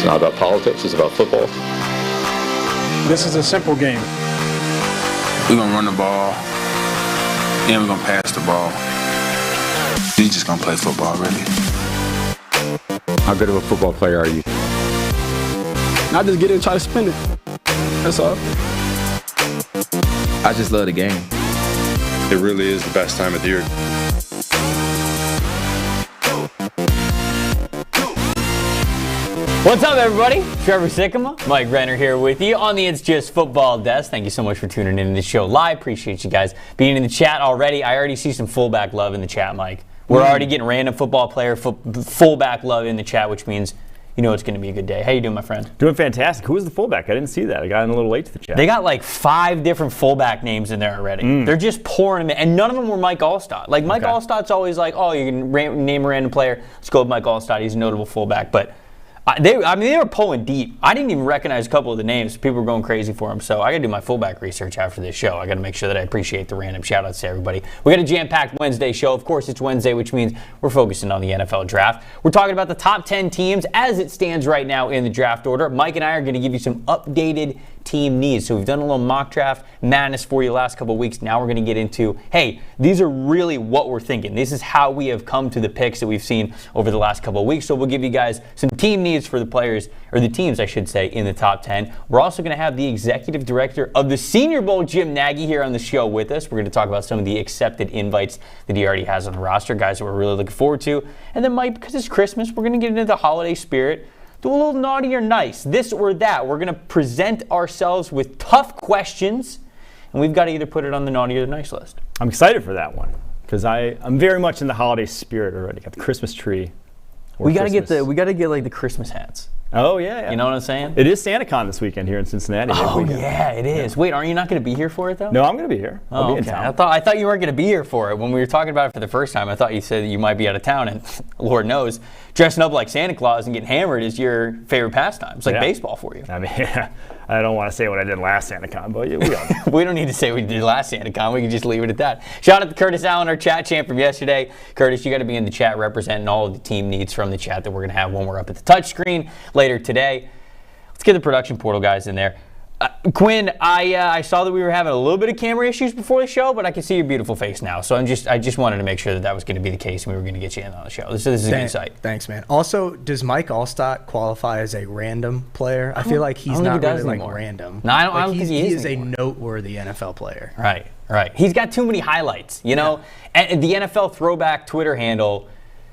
not about politics, it's about football. This is a simple game. We're going to run the ball, then we're going to pass the ball. We're just going to play football, really. How good of a football player are you? I just get in and try to spin it. That's all. I just love the game. It really is the best time of the year. What's up, everybody? Trevor Sikkema Mike Renner here with you on the It's Just Football desk. Thank you so much for tuning in to the show live. Appreciate you guys being in the chat already. I already see some fullback love in the chat, Mike. We're already getting random football player fullback love in the chat, which means you know it's going to be a good day. How you doing, my friend? Doing fantastic. Who was the fullback? I didn't see that. I got in a little late to the chat. They got like 5 different fullback names in there already. They're just pouring them in, and none of them were Mike Allstott. Like Mike Allstott's always like, oh, you can name a random player. Let's go with Mike Allstott. He's a notable fullback, but. They were pulling deep. I didn't even recognize a couple of the names. People were going crazy for them. So I got to do my fullback research after this show. I got to make sure that I appreciate the random shout-outs to everybody. We got a jam-packed Wednesday show. Of course, it's Wednesday, which means we're focusing on the NFL draft. We're talking about the top 10 teams as it stands right now in the draft order. Mike and I are going to give you some updated team needs. So we've done a little mock draft madness for you the last couple of weeks. Now we're going to get into, hey, these are really what we're thinking. This is how we have come to the picks that we've seen over the last couple of weeks. So we'll give you guys some team needs for the players, or the teams, I should say, in the top 10. We're also going to have the executive director of the Senior Bowl, Jim Nagy, here on the show with us. We're going to talk about some of the accepted invites that he already has on the roster, guys that we're really looking forward to. And then, Mike, because it's Christmas, we're going to get into the holiday spirit. Do a little naughty or nice, this or that. We're going to present ourselves with tough questions, and we've got to either put it on the naughty or the nice list. I'm excited for that one because I'm very much in the holiday spirit already. Got the Christmas tree. We got to get like the Christmas hats. Oh yeah. You know what I'm saying? It is SantaCon this weekend here in Cincinnati. Oh yeah, it is. Yeah. Wait, aren't you not going to be here for it though? No, I'm going to be here. I'll be in town. I thought you weren't going to be here for it when we were talking about it for the first time. I thought you said that you might be out of town, and Lord knows, dressing up like Santa Claus and getting hammered is your favorite pastime. It's like baseball for you. I mean, I don't want to say what I did last SantaCon, but we all we don't need to say what we did last SantaCon. We can just leave it at that. Shout out to Curtis Allen, our chat champ from yesterday. Curtis, you got to be in the chat representing all of the team needs from the chat that we're going to have when we're up at the touchscreen later today. Let's get the production portal guys in there. Quinn, I saw that we were having a little bit of camera issues before the show, but I can see your beautiful face now. So I just wanted to make sure that was going to be the case, and we were going to get you in on the show. This is a good sight. Thanks, man. Also, does Mike Allstott qualify as a random player? I feel like he's not really like random. No, I don't think he is. He is a noteworthy NFL player. Right. He's got too many highlights, you know? And the NFL Throwback Twitter handle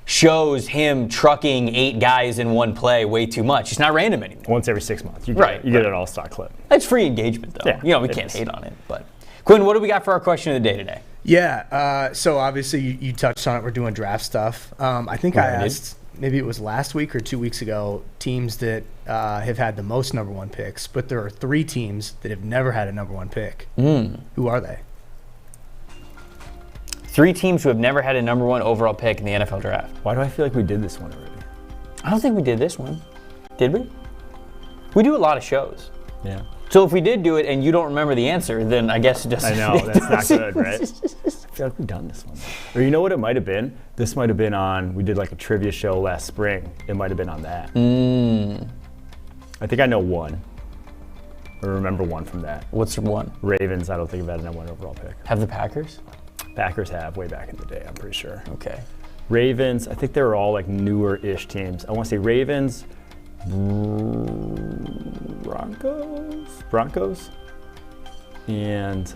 shows him trucking 8 guys in one play way too much. It's not random anymore. Once every 6 months. You get an all-stock clip. That's free engagement, though. Yeah, we can't hate on it. But Quinn, what do we got for our question of the day today? Yeah, so obviously you touched on it. We're doing draft stuff. I think I asked, maybe it was last week or 2 weeks ago, teams that have had the most number 1 picks, but there are 3 teams that have never had a number 1 pick. Who are they? 3 teams who have never had a number 1 overall pick in the NFL draft. Why do I feel like we did this one already? I don't think we did this one. Did we? We do a lot of shows. Yeah. So if we did do it and you don't remember the answer, then I guess it doesn't. I know, that's not good, right? I feel like we've done this one. Or you know what it might have been? This might have been on, we did like a trivia show last spring. It might have been on that. I think I know one. Or remember one from that. What's one? Ravens, I don't think have had a number 1 overall pick. Have the Packers? Packers have way back in the day, I'm pretty sure. Okay. Ravens, I think they were all like newer-ish teams. I want to say Ravens, Broncos, and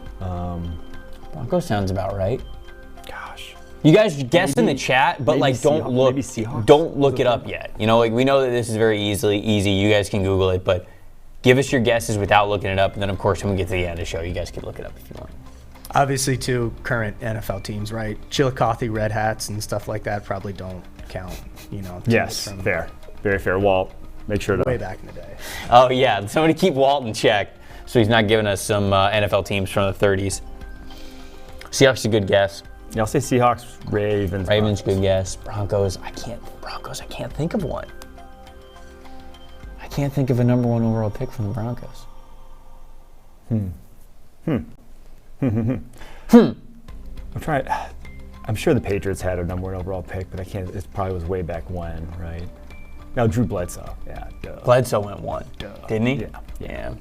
Broncos sounds about right. Gosh. You guys guess in the chat, but like don't look it up yet. You know, like we know that this is very easy. You guys can Google it, but give us your guesses without looking it up, and then of course when we get to the end of the show, you guys can look it up if you want. Obviously, 2 current NFL teams, right? Chillicothe Red Hats and stuff like that probably don't count, you know. Yes, fair. Very fair. Walt, make sure to. Way back in the day. Oh, yeah. Somebody keep Walt in check so he's not giving us some NFL teams from the 30s. Seahawks a good guess. Yeah, I'll say Seahawks, Ravens. Ravens, good guess. Broncos, I can't think of one. I can't think of a number 1 overall pick from the Broncos. I'm trying. I'm sure the Patriots had a number 1 overall pick, but I can't. It probably was way back when, right? Now Drew Bledsoe. Yeah. Duh. Bledsoe went 1, didn't he? Yeah.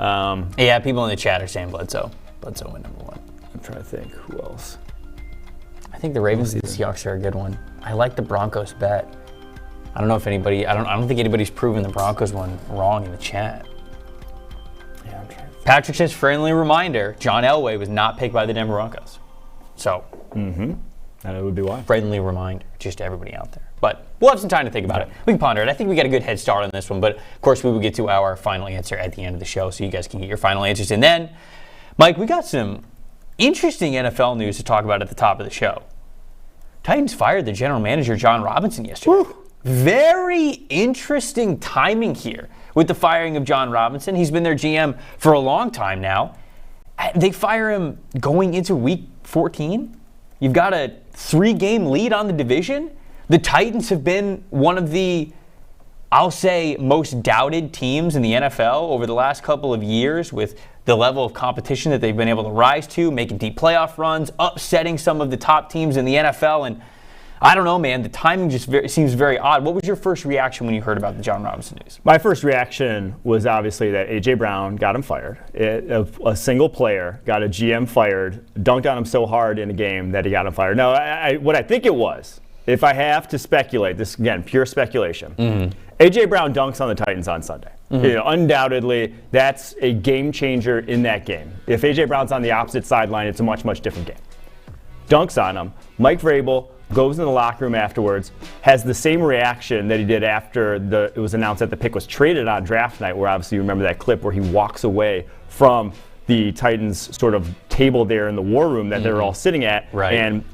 Yeah, people in the chat are saying Bledsoe. Bledsoe went number 1. I'm trying to think who else. I think the Ravens and the Seahawks are a good one. I like the Broncos bet. I don't know if anybody. I don't think anybody's proven the Broncos one wrong in the chat. Yeah, I'm trying to think. Patrick says, friendly reminder: John Elway was not picked by the Denver Broncos. So, And it would be why. friendly reminder just to everybody out there. But we'll have some time to think about it. We can ponder it. I think we got a good head start on this one. But of course, we will get to our final answer at the end of the show, so you guys can get your final answers. And then, Mike, we got some interesting NFL news to talk about at the top of the show. Titans fired the general manager, Jon Robinson, yesterday. Woo. Very interesting timing here with the firing of Jon Robinson. He's been their GM for a long time now. They fire him going into week 14. You've got a 3-game lead on the division. The Titans have been one of the, I'll say, most doubted teams in the NFL over the last couple of years with the level of competition that they've been able to rise to, making deep playoff runs, upsetting some of the top teams in the NFL. And I don't know, man, the timing just seems very odd. What was your first reaction when you heard about the Jon Robinson news? My first reaction was obviously that A.J. Brown got him fired. A single player got a GM fired, dunked on him so hard in a game that he got him fired. Now, what I think it was, if I have to speculate, this again, pure speculation, A.J. Brown dunks on the Titans on Sunday. Undoubtedly, that's a game changer in that game. If A.J. Brown's on the opposite sideline, it's a much, much different game. Dunks on him. Mike Vrabel goes in the locker room afterwards, has the same reaction that he did after it was announced that the pick was traded on draft night, where obviously you remember that clip where he walks away from the Titans sort of table there in the war room that they're all sitting at, and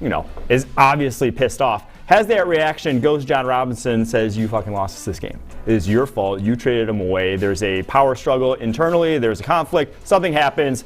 is obviously pissed off. Has that reaction, goes Jon Robinson, says, you fucking lost us this game. It is your fault. You traded him away. There's a power struggle internally. There's a conflict. Something happens.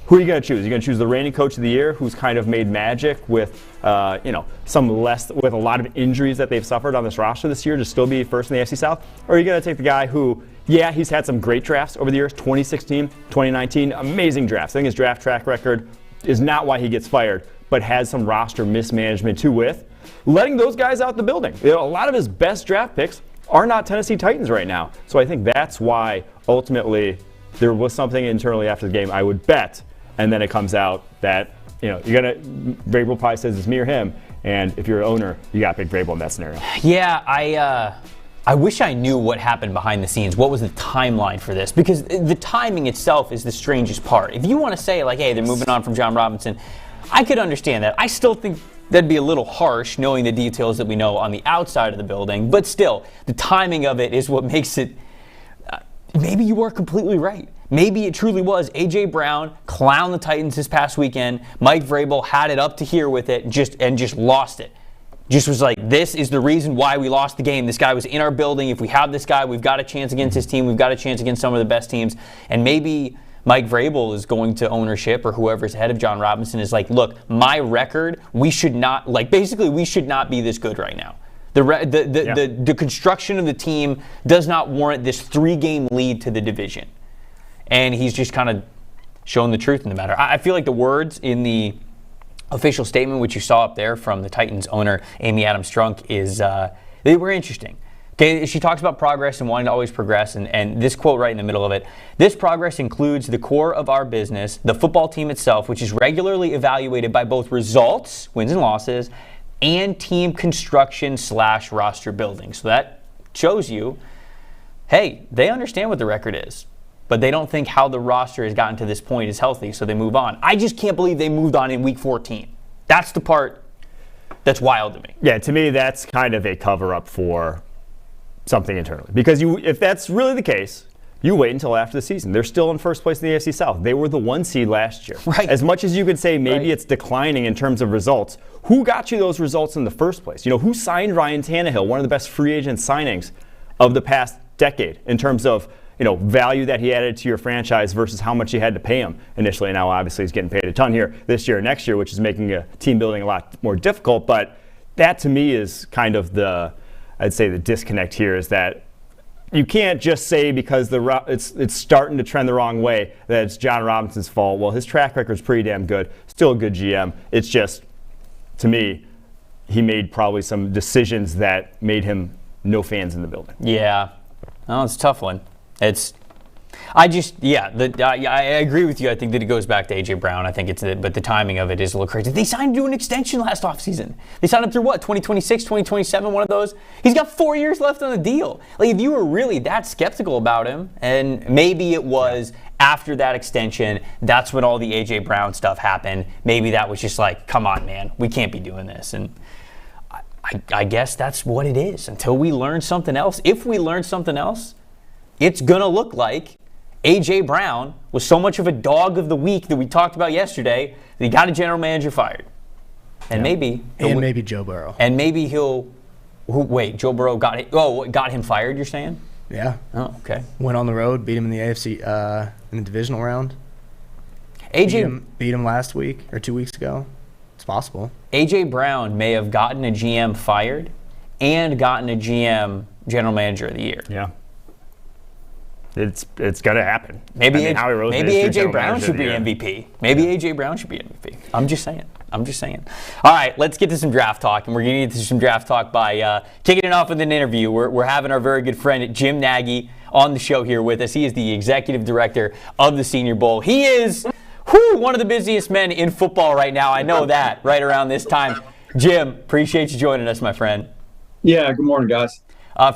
Who are you going to choose? Are you going to choose the reigning coach of the year, who's kind of made magic with, with a lot of injuries that they've suffered on this roster this year to still be first in the AFC South? Or are you going to take the guy who, he's had some great drafts over the years, 2016, 2019, amazing drafts. I think his draft track record is not why he gets fired, but has some roster mismanagement too with letting those guys out the building. A lot of his best draft picks are not Tennessee Titans right now. So I think that's why ultimately there was something internally after the game, I would bet. And then it comes out that, Vrabel probably says it's me or him. And if you're an owner, you got to pick Vrabel in that scenario. Yeah, I wish I knew what happened behind the scenes. What was the timeline for this? Because the timing itself is the strangest part. If you want to say, hey, they're moving on from Jon Robinson, I could understand that. I still think that'd be a little harsh knowing the details that we know on the outside of the building. But still, the timing of it is what makes it, maybe you are completely right. Maybe it truly was A.J. Brown clowned the Titans this past weekend. Mike Vrabel had it up to here with it and just lost it. Just was like, this is the reason why we lost the game. This guy was in our building. If we have this guy, we've got a chance against his team. We've got a chance against some of the best teams. And maybe Mike Vrabel is going to ownership, or whoever's ahead of Jon Robinson is like, look, my record, we should not, we should not be this good right now. The construction of the team does not warrant this 3-game lead to the division. And he's just kind of shown the truth in the matter. I feel like the words in the official statement, which you saw up there from the Titans owner, Amy Adams-Strunk, they were interesting. Okay, she talks about progress and wanting to always progress, and this quote right in the middle of it, this progress includes the core of our business, the football team itself, which is regularly evaluated by both results, wins and losses, and team construction / roster building. So that shows you, hey, they understand what the record is, but they don't think how the roster has gotten to this point is healthy, so they move on. I just can't believe they moved on in week 14. That's the part that's wild to me. Yeah, to me, that's kind of a cover-up for something internally. Because if that's really the case, you wait until after the season. They're still in first place in the AFC South. They were the 1 seed last year. Right. As much as you could say maybe it's declining in terms of results, who got you those results in the first place? Who signed Ryan Tannehill, one of the best free agent signings of the past decade in terms of value that he added to your franchise versus how much you had to pay him initially. Now, obviously, he's getting paid a ton here this year and next year, which is making team building a lot more difficult. But that, to me, is kind of the disconnect here, is that you can't just say because it's starting to trend the wrong way that it's Jon Robinson's fault. Well, his track record's pretty damn good. Still a good GM. It's just, to me, he made probably some decisions that made him no fans in the building. Yeah. No, it's a tough one. I agree with you. I think that it goes back to A.J. Brown. I think but the timing of it is a little crazy. They signed him to an extension last offseason. They signed him through what, 2026, 2027, one of those? He's got 4 years left on the deal. Like, if you were really that skeptical about him, and maybe it was after that extension, that's when all the A.J. Brown stuff happened. Maybe that was just like, come on, man, we can't be doing this. And I guess that's what it is until we learn something else. If we learn something else, it's going to look like A.J. Brown was so much of a dog of the week that we talked about yesterday that he got a general manager fired. And maybe Joe Burrow. And maybe Joe Burrow got him fired, you're saying? Yeah. Oh, okay. Went on the road, beat him in the AFC in the divisional round. AJ beat him last week or 2 weeks ago. It's possible. A.J. Brown may have gotten a GM fired and gotten a GM general manager of the year. Yeah. It's got to happen. Maybe A.J. Brown should be MVP. Maybe A.J. Brown should be MVP. I'm just saying. All right, let's get to some draft talk, and we're going to get to some draft talk by kicking it off with an interview. We're having our very good friend Jim Nagy on the show here with us. He is the executive director of the Senior Bowl. He is one of the busiest men in football right now. I know that right around this time. Jim, appreciate you joining us, my friend. Yeah, good morning, guys.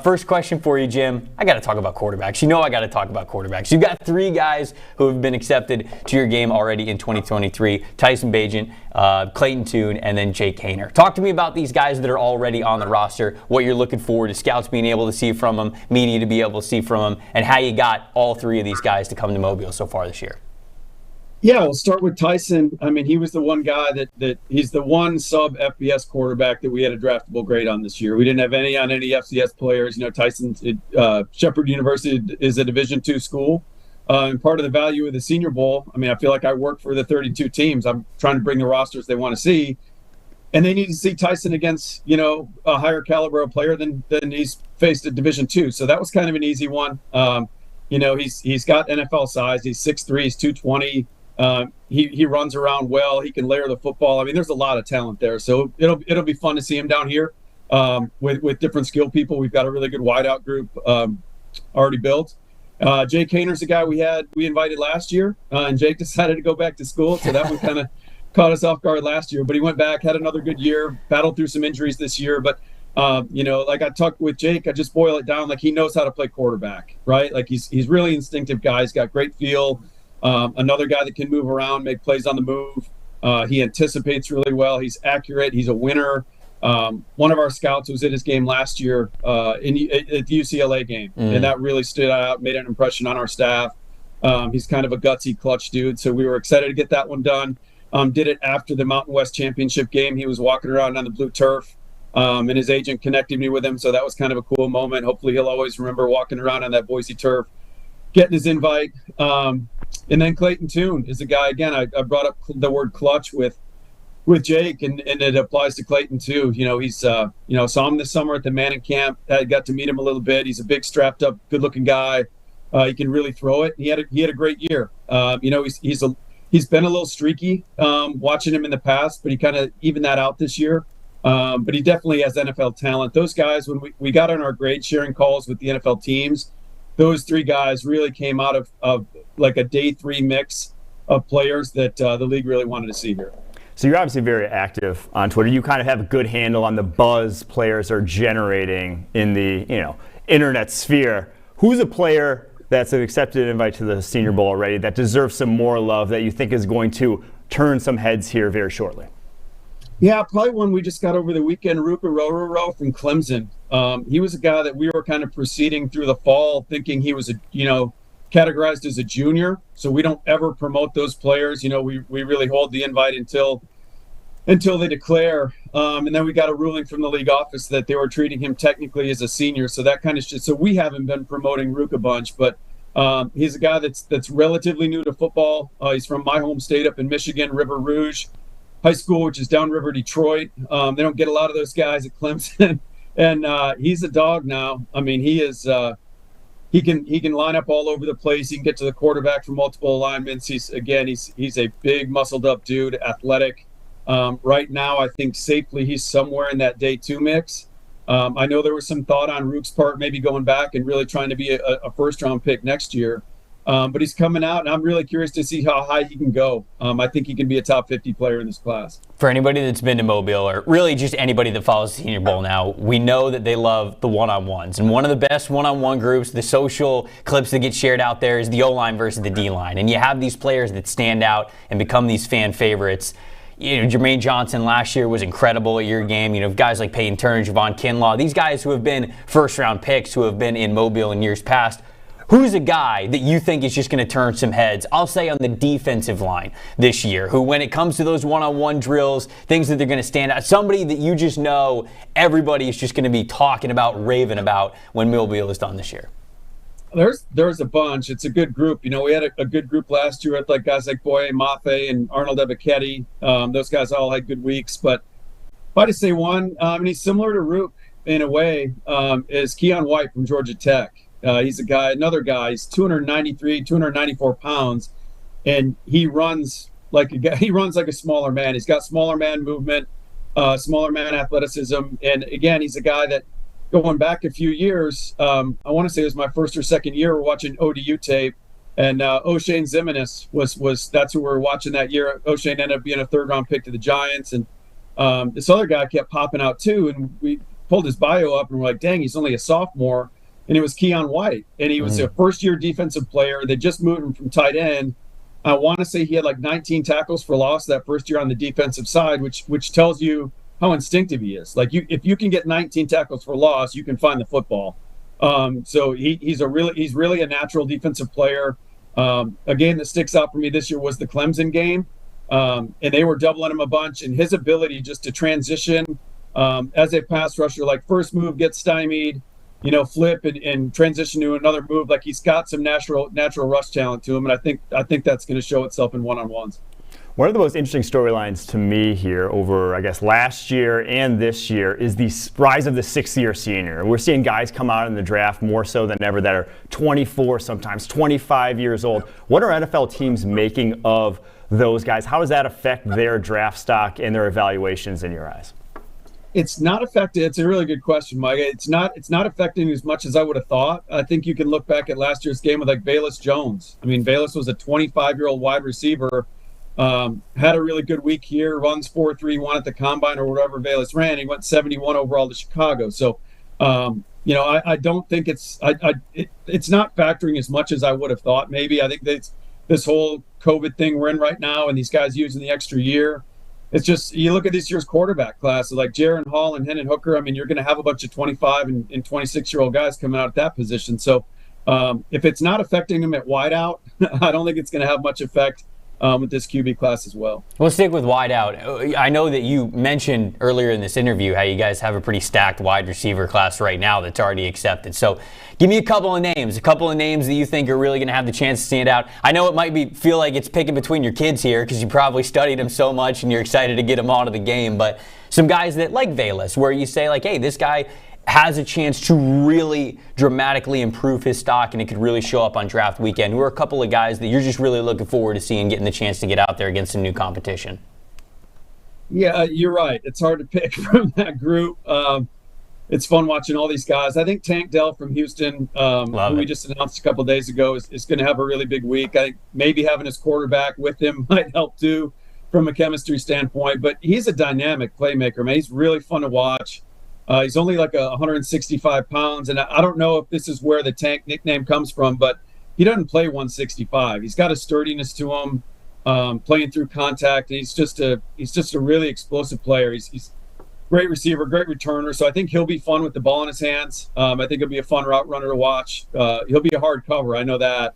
First question for you, Jim. I got to talk about quarterbacks. You know I got to talk about quarterbacks. You've got 3 guys who have been accepted to your game already in 2023. Tyson Bagent, Clayton Tune, and then Jake Haener. Talk to me about these guys that are already on the roster, what you're looking forward to scouts being able to see from them, media to be able to see from them, and how you got all 3 of these guys to come to Mobile so far this year. Yeah, we'll start with Tyson. I mean, he was the one guy that he's the one sub-FBS quarterback that we had a draftable grade on this year. We didn't have any FCS players. You know, Tyson, Shepherd University is a Division II school. And part of the value of the Senior Bowl, I mean, I feel like I work for the 32 teams. I'm trying to bring the rosters they want to see. And they need to see Tyson against, a higher caliber of player than he's faced at Division II. So that was kind of an easy one. He's got NFL size. He's 6'3", he's 220. He runs around well. He can layer the football. I mean, there's a lot of talent there. So it'll be fun to see him down here with different skill people. We've got a really good wideout group already built. Jake Haener's a guy we invited last year, and Jake decided to go back to school. So that one kind of caught us off guard last year. But he went back, had another good year, battled through some injuries this year. But like I talked with Jake, I just boil it down like he knows how to play quarterback, right? Like he's really instinctive guy. He's got great feel. Another guy that can move around, make plays on the move. He anticipates really well. He's accurate. He's a winner. One of our scouts was at his game last year at the UCLA game, and that really stood out, made an impression on our staff. He's kind of a gutsy, clutch dude, so we were excited to get that one done. Did it after the Mountain West Championship game. He was walking around on the blue turf, and his agent connected me with him, so that was kind of a cool moment. Hopefully he'll always remember walking around on that Boise turf, getting his invite. And then Clayton Tune is a guy, again, I brought up the word clutch with Jake, and it applies to Clayton too. He's saw him this summer at the Manning camp. I got to meet him a little bit. He's a big, strapped up, good looking guy. He can really throw it. He had a great year. He's been a little streaky watching him in the past, but he kind of evened that out this year. But he definitely has NFL talent. Those guys, when we got on our grade sharing calls with the NFL teams, those 3 guys really came out of like a day 3 mix of players that the league really wanted to see here. So you're obviously very active on Twitter. You kind of have a good handle on the buzz players are generating in the internet sphere. Who's a player that's an accepted invite to the Senior Bowl already that deserves some more love that you think is going to turn some heads here very shortly? Yeah, probably one we just got over the weekend, Ruka Rororo from Clemson. He was a guy that we were kind of proceeding through the fall thinking he was categorized as a junior. So we don't ever promote those players. We really hold the invite until they declare. And then we got a ruling from the league office that they were treating him technically as a senior. So that kind of shit. So we haven't been promoting Ruka a bunch, but he's a guy that's relatively new to football. He's from my home state up in Michigan, River Rouge High School, which is downriver Detroit. They don't get a lot of those guys at Clemson. And he's a dog now. I mean, he is he can line up all over the place. He can get to the quarterback from multiple alignments. He's a big muscled up dude, athletic. Right now, I think safely he's somewhere in that day 2 mix. I know there was some thought on Rook's part, maybe going back and really trying to be a first-round pick next year. But he's coming out, and I'm really curious to see how high he can go. I think he can be a top 50 player in this class. For anybody that's been to Mobile, or really just anybody that follows the Senior Bowl now, we know that they love the one-on-ones. And one of the best one-on-one groups, the social clips that get shared out there, is the O-line versus the D-line. And you have these players that stand out and become these fan favorites. Jermaine Johnson last year was incredible at your game. Guys like Peyton Turner, Javon Kinlaw, these guys who have been first-round picks, who have been in Mobile in years past. Who's a guy that you think is just going to turn some heads, I'll say on the defensive line this year, who when it comes to those one-on-one drills, things that they're going to stand out, somebody that you just know everybody is just going to be talking about, raving about when Mobile is done this year? There's a bunch. It's a good group. We had a good group last year with guys like Boye Mafe and Arnold Ebiketie. Those guys all had good weeks. But if I had to say one, and he's similar to Rook in a way, is Keon White from Georgia Tech. He's another guy. He's 293, 294 pounds, and he runs like a smaller man. He's got smaller man movement, smaller man athleticism, and again, he's a guy that, going back a few years, I want to say it was my first or second year, we're watching ODU tape, and O'Shane Ziminis that's who we were watching that year. O'Shane ended up being a third-round pick to the Giants, and this other guy kept popping out too, and we pulled his bio up, and we're like, dang, he's only a sophomore. And it was Keon White, and he was a first-year defensive player. They just moved him from tight end. I want to say he had 19 tackles for loss that first year on the defensive side, which tells you how instinctive he is. If you can get 19 tackles for loss, you can find the football. So he's really a natural defensive player. A game that sticks out for me this year was the Clemson game, and they were doubling him a bunch. And his ability just to transition as a pass rusher, first move gets stymied, flip and transition to another move. He's got some natural rush talent to him, and I think that's going to show itself in one-on-ones. One of the most interesting storylines to me here over, I guess, last year and this year is the rise of the sixth-year senior. We're seeing guys come out in the draft more so than ever that are 24, sometimes 25 years old. What are NFL teams making of those guys? How does that affect their draft stock and their evaluations in your eyes? It's not affected. It's a really good question, Mike. It's not affecting as much as I would have thought. I think you can look back at last year's game with Bayless Jones. Bayless was a 25-year-old wide receiver, had a really good week here, runs 4.31 at the combine or whatever Bayless ran. He went 71 overall to Chicago. So, I don't think it's not factoring as much as I would have thought. Maybe I think that this whole COVID thing we're in right now, and these guys using the extra year. It's just, you look at this year's quarterback class, like Jaron Hall and Hendon Hooker. You're going to have a bunch of 25 and 26-year-old guys coming out at that position. So if it's not affecting them at wideout, I don't think it's going to have much effect with this QB class as well. We'll stick with wideout. I know that you mentioned earlier in this interview how you guys have a pretty stacked wide receiver class right now that's already accepted. So give me a couple of names that you think are really going to have the chance to stand out. I know it might feel like it's picking between your kids here because you probably studied them so much and you're excited to get them out of the game, but some guys that like Bayless, where you say hey, this guy has a chance to really dramatically improve his stock and it could really show up on draft weekend. Who are a couple of guys that you're just really looking forward to seeing getting the chance to get out there against some new competition? Yeah, you're right. It's hard to pick from that group. It's fun watching all these guys. I think Tank Dell from Houston, who we just announced a couple of days ago, is going to have a really big week. I think maybe having his quarterback with him might help too from a chemistry standpoint. But he's a dynamic playmaker, man. He's really fun to watch. He's only 165 pounds, and I don't know if this is where the Tank nickname comes from, but he doesn't play 165. He's got a sturdiness to him, playing through contact, and he's just a really explosive player. He's great receiver, great returner, so I think he'll be fun with the ball in his hands. I think he'll be a fun route runner to watch. He'll be a hard cover, I know that.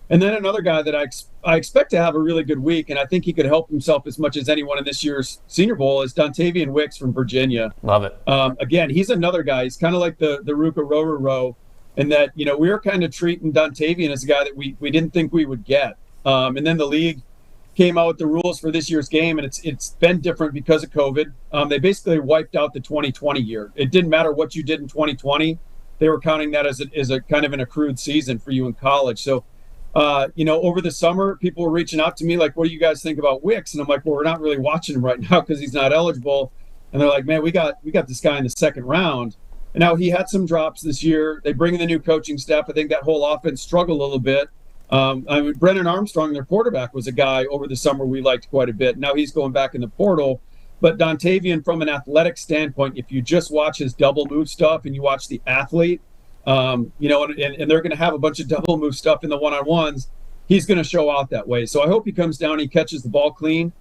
And then another guy that I expect to have a really good week, and I think he could help himself as much as anyone in this year's Senior Bowl, is Dontavian Wicks from Virginia. Love it. Again, he's another guy. He's kind of like the Ruka Row, in that, we were kind of treating Dontavian as a guy that we didn't think we would get. And then the league came out with the rules for this year's game, and it's been different because of COVID. They basically wiped out the 2020 year. It didn't matter what you did in 2020. They were counting that as a kind of an accrued season for you in college. So, over the summer, people were reaching out to me what do you guys think about Wicks? And I'm like, well, we're not really watching him right now because he's not eligible. And they're like, man, we got this guy in the second round. Now, he had some drops this year. They bring in the new coaching staff. I think that whole offense struggled a little bit. Brennan Armstrong, their quarterback, was a guy over the summer we liked quite a bit. Now he's going back in the portal. But Dontavian, from an athletic standpoint, if you just watch his double move stuff and you watch the athlete, and they're going to have a bunch of double move stuff in the one-on-ones, he's going to show out that way. So I hope he comes down, he catches the ball clean.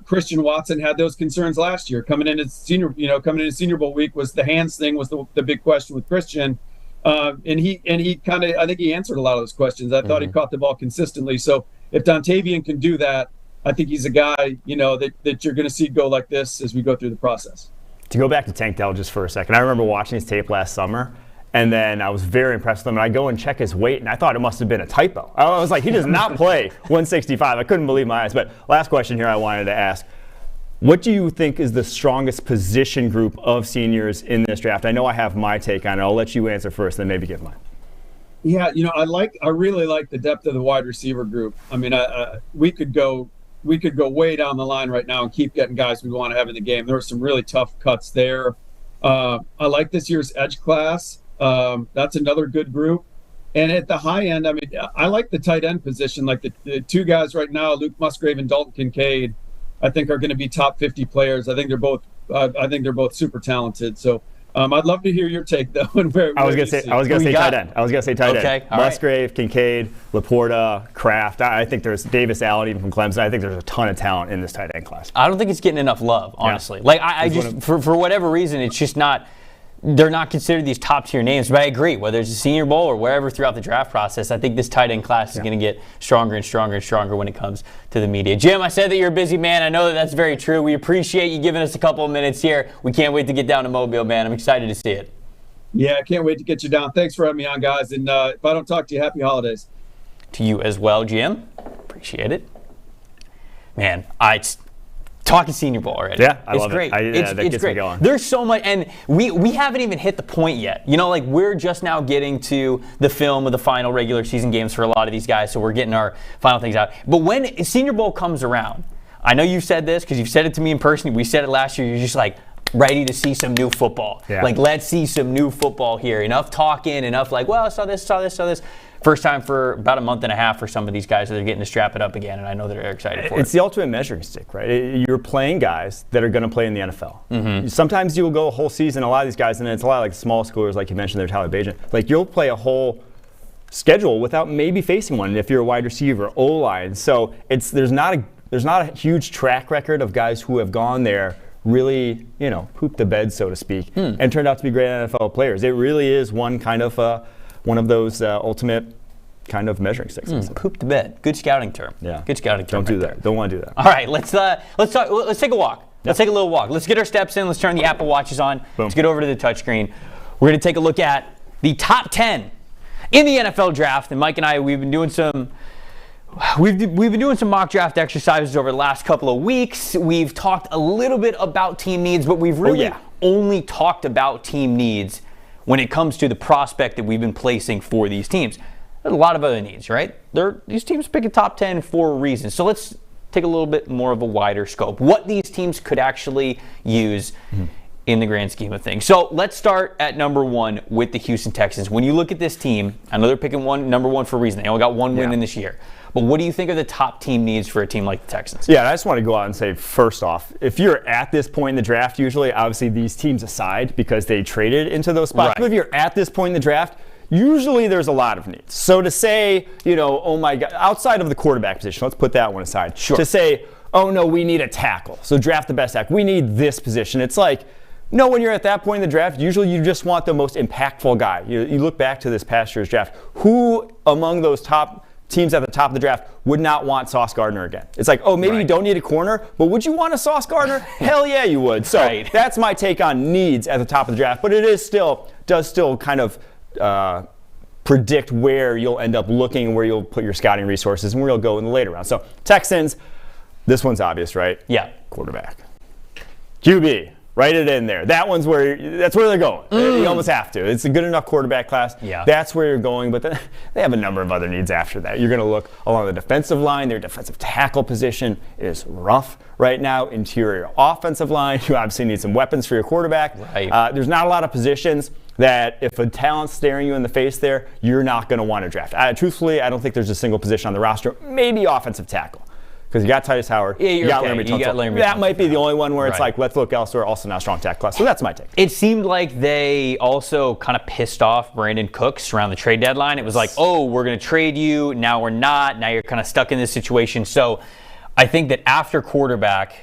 Christian Watson had those concerns last year. Coming into Senior Bowl week, was the hands thing was the big question with Christian. And he kind of, I think he answered a lot of those questions. I thought he caught the ball consistently. So if Dontavian can do that, I think he's a guy, that you're going to see go like this as we go through the process. To go back to Tank Dell just for a second, I remember watching his tape last summer, and then I was very impressed with him. And I go and check his weight, and I thought it must have been a typo. I was like, he does not play 165. I couldn't believe my eyes. But last question here I wanted to ask. What do you think is the strongest position group of seniors in this draft? I know I have my take on it. I'll let you answer first, then maybe give mine. Yeah, I really like the depth of the wide receiver group. I mean, we could go way down the line right now and keep getting guys we want to have in the game. There were some really tough cuts there. I like this year's edge class. That's another good group. And at the high end, I mean, I like the tight end position. Like the two guys right now, Luke Musgrave and Dalton Kincaid, I think are going to be top 50 players. I think they're both super talented. So I'd love to hear your take though. And I was going to say tight end. Okay, Musgrave, right. Kincaid, Laporta, Kraft. I think there's Davis Allen even from Clemson. I think there's a ton of talent in this tight end class. I don't think it's getting enough love, honestly. Yeah. Like I just for whatever reason, it's just not. They're not considered these top-tier names, but I agree. Whether it's a Senior Bowl or wherever throughout the draft process, I think this tight end class is going to get stronger and stronger and stronger when it comes to the media. Jim, I said that you're a busy man. I know that that's very true. We appreciate you giving us a couple of minutes here. We can't wait to get down to Mobile, man. I'm excited to see it. Yeah, I can't wait to get you down. Thanks for having me on, guys. And if I don't talk to you, happy holidays. To you as well, Jim. Appreciate it. Man, talking Senior Bowl already. Yeah, I love it. It's great. There's so much, and we haven't even hit the point yet. We're just now getting to the film of the final regular season games for a lot of these guys, so we're getting our final things out. But when Senior Bowl comes around, I know you've said this because you've said it to me in person. We said it last year. You're just like ready to see some new football. Yeah. Like, let's see some new football here. Enough talking, enough like, well, I saw this. First time for about a month and a half for some of these guys that are getting to strap it up again, and I know they're excited for it. It's the ultimate measuring stick, right? You're playing guys that are going to play in the NFL. Mm-hmm. Sometimes you'll go a whole season, a lot of these guys, and it's a lot like small schoolers, like you mentioned, they're Tyler Bajan. Like, you'll play a whole schedule without maybe facing one if you're a wide receiver, O-line. So there's not a huge track record of guys who have gone there really, pooped the bed, so to speak, and turned out to be great NFL players. It really is one of those ultimate kind of measuring sticks. Poop the bed. Good scouting term. Yeah. Good scouting term. Don't do that. Don't want to do that. All right, let's talk. Let's take a walk. Let's take a little walk. Let's get our steps in. Let's turn the Apple Watches on. Boom. Let's get over to the touchscreen. We're going to take a look at the top 10 in the NFL draft. And Mike and I, we've been doing some mock draft exercises over the last couple of weeks. We've talked a little bit about team needs, but we've really only talked about team needs when it comes to the prospect that we've been placing for these teams. There's a lot of other needs, right? These teams pick a top 10 for a reason. So let's take a little bit more of a wider scope. What these teams could actually use in the grand scheme of things. So let's start at number 1 with the Houston Texans. When you look at this team, I know they're picking number 1 for a reason. They only got one win in this year. But what do you think are the top team needs for a team like the Texans? Yeah, I just want to go out and say, first off, if you're at this point in the draft, usually, obviously, these teams aside because they traded into those spots. Right. But if you're at this point in the draft, usually there's a lot of needs. So to say, oh my God, outside of the quarterback position, let's put that one aside. Sure. To say, oh no, we need a tackle. So draft the best tackle. We need this position. It's like, no, when you're at that point in the draft, usually you just want the most impactful guy. You look back to this past year's draft. Who among those top teams at the top of the draft would not want Sauce Gardner again? It's like, oh, maybe you don't need a corner, but would you want a Sauce Gardner? Hell yeah, you would. So that's my take on needs at the top of the draft. But it does still kind of predict where you'll end up looking, where you'll put your scouting resources, and where you'll go in the later round. So Texans, this one's obvious, right? Yeah. Quarterback. QB. Write it in there. That's where they're going. You almost have to. It's a good enough quarterback class. Yeah. That's where you're going, but then they have a number of other needs after that. You're going to look along the defensive line. Their defensive tackle position is rough right now. Interior offensive line. You obviously need some weapons for your quarterback. Right. There's not a lot of positions that if a talent's staring you in the face there, you're not going to want to draft. Truthfully, I don't think there's a single position on the roster, maybe offensive tackle. Because you got Titus Howard, you got Laremy Tunsil. That might be the only one where it's like, let's look elsewhere, also not a strong tackle class. So that's my take. It seemed like they also kind of pissed off Brandon Cooks around the trade deadline. It was like, oh, we're going to trade you, now we're not, now you're kind of stuck in this situation. So I think that after quarterback,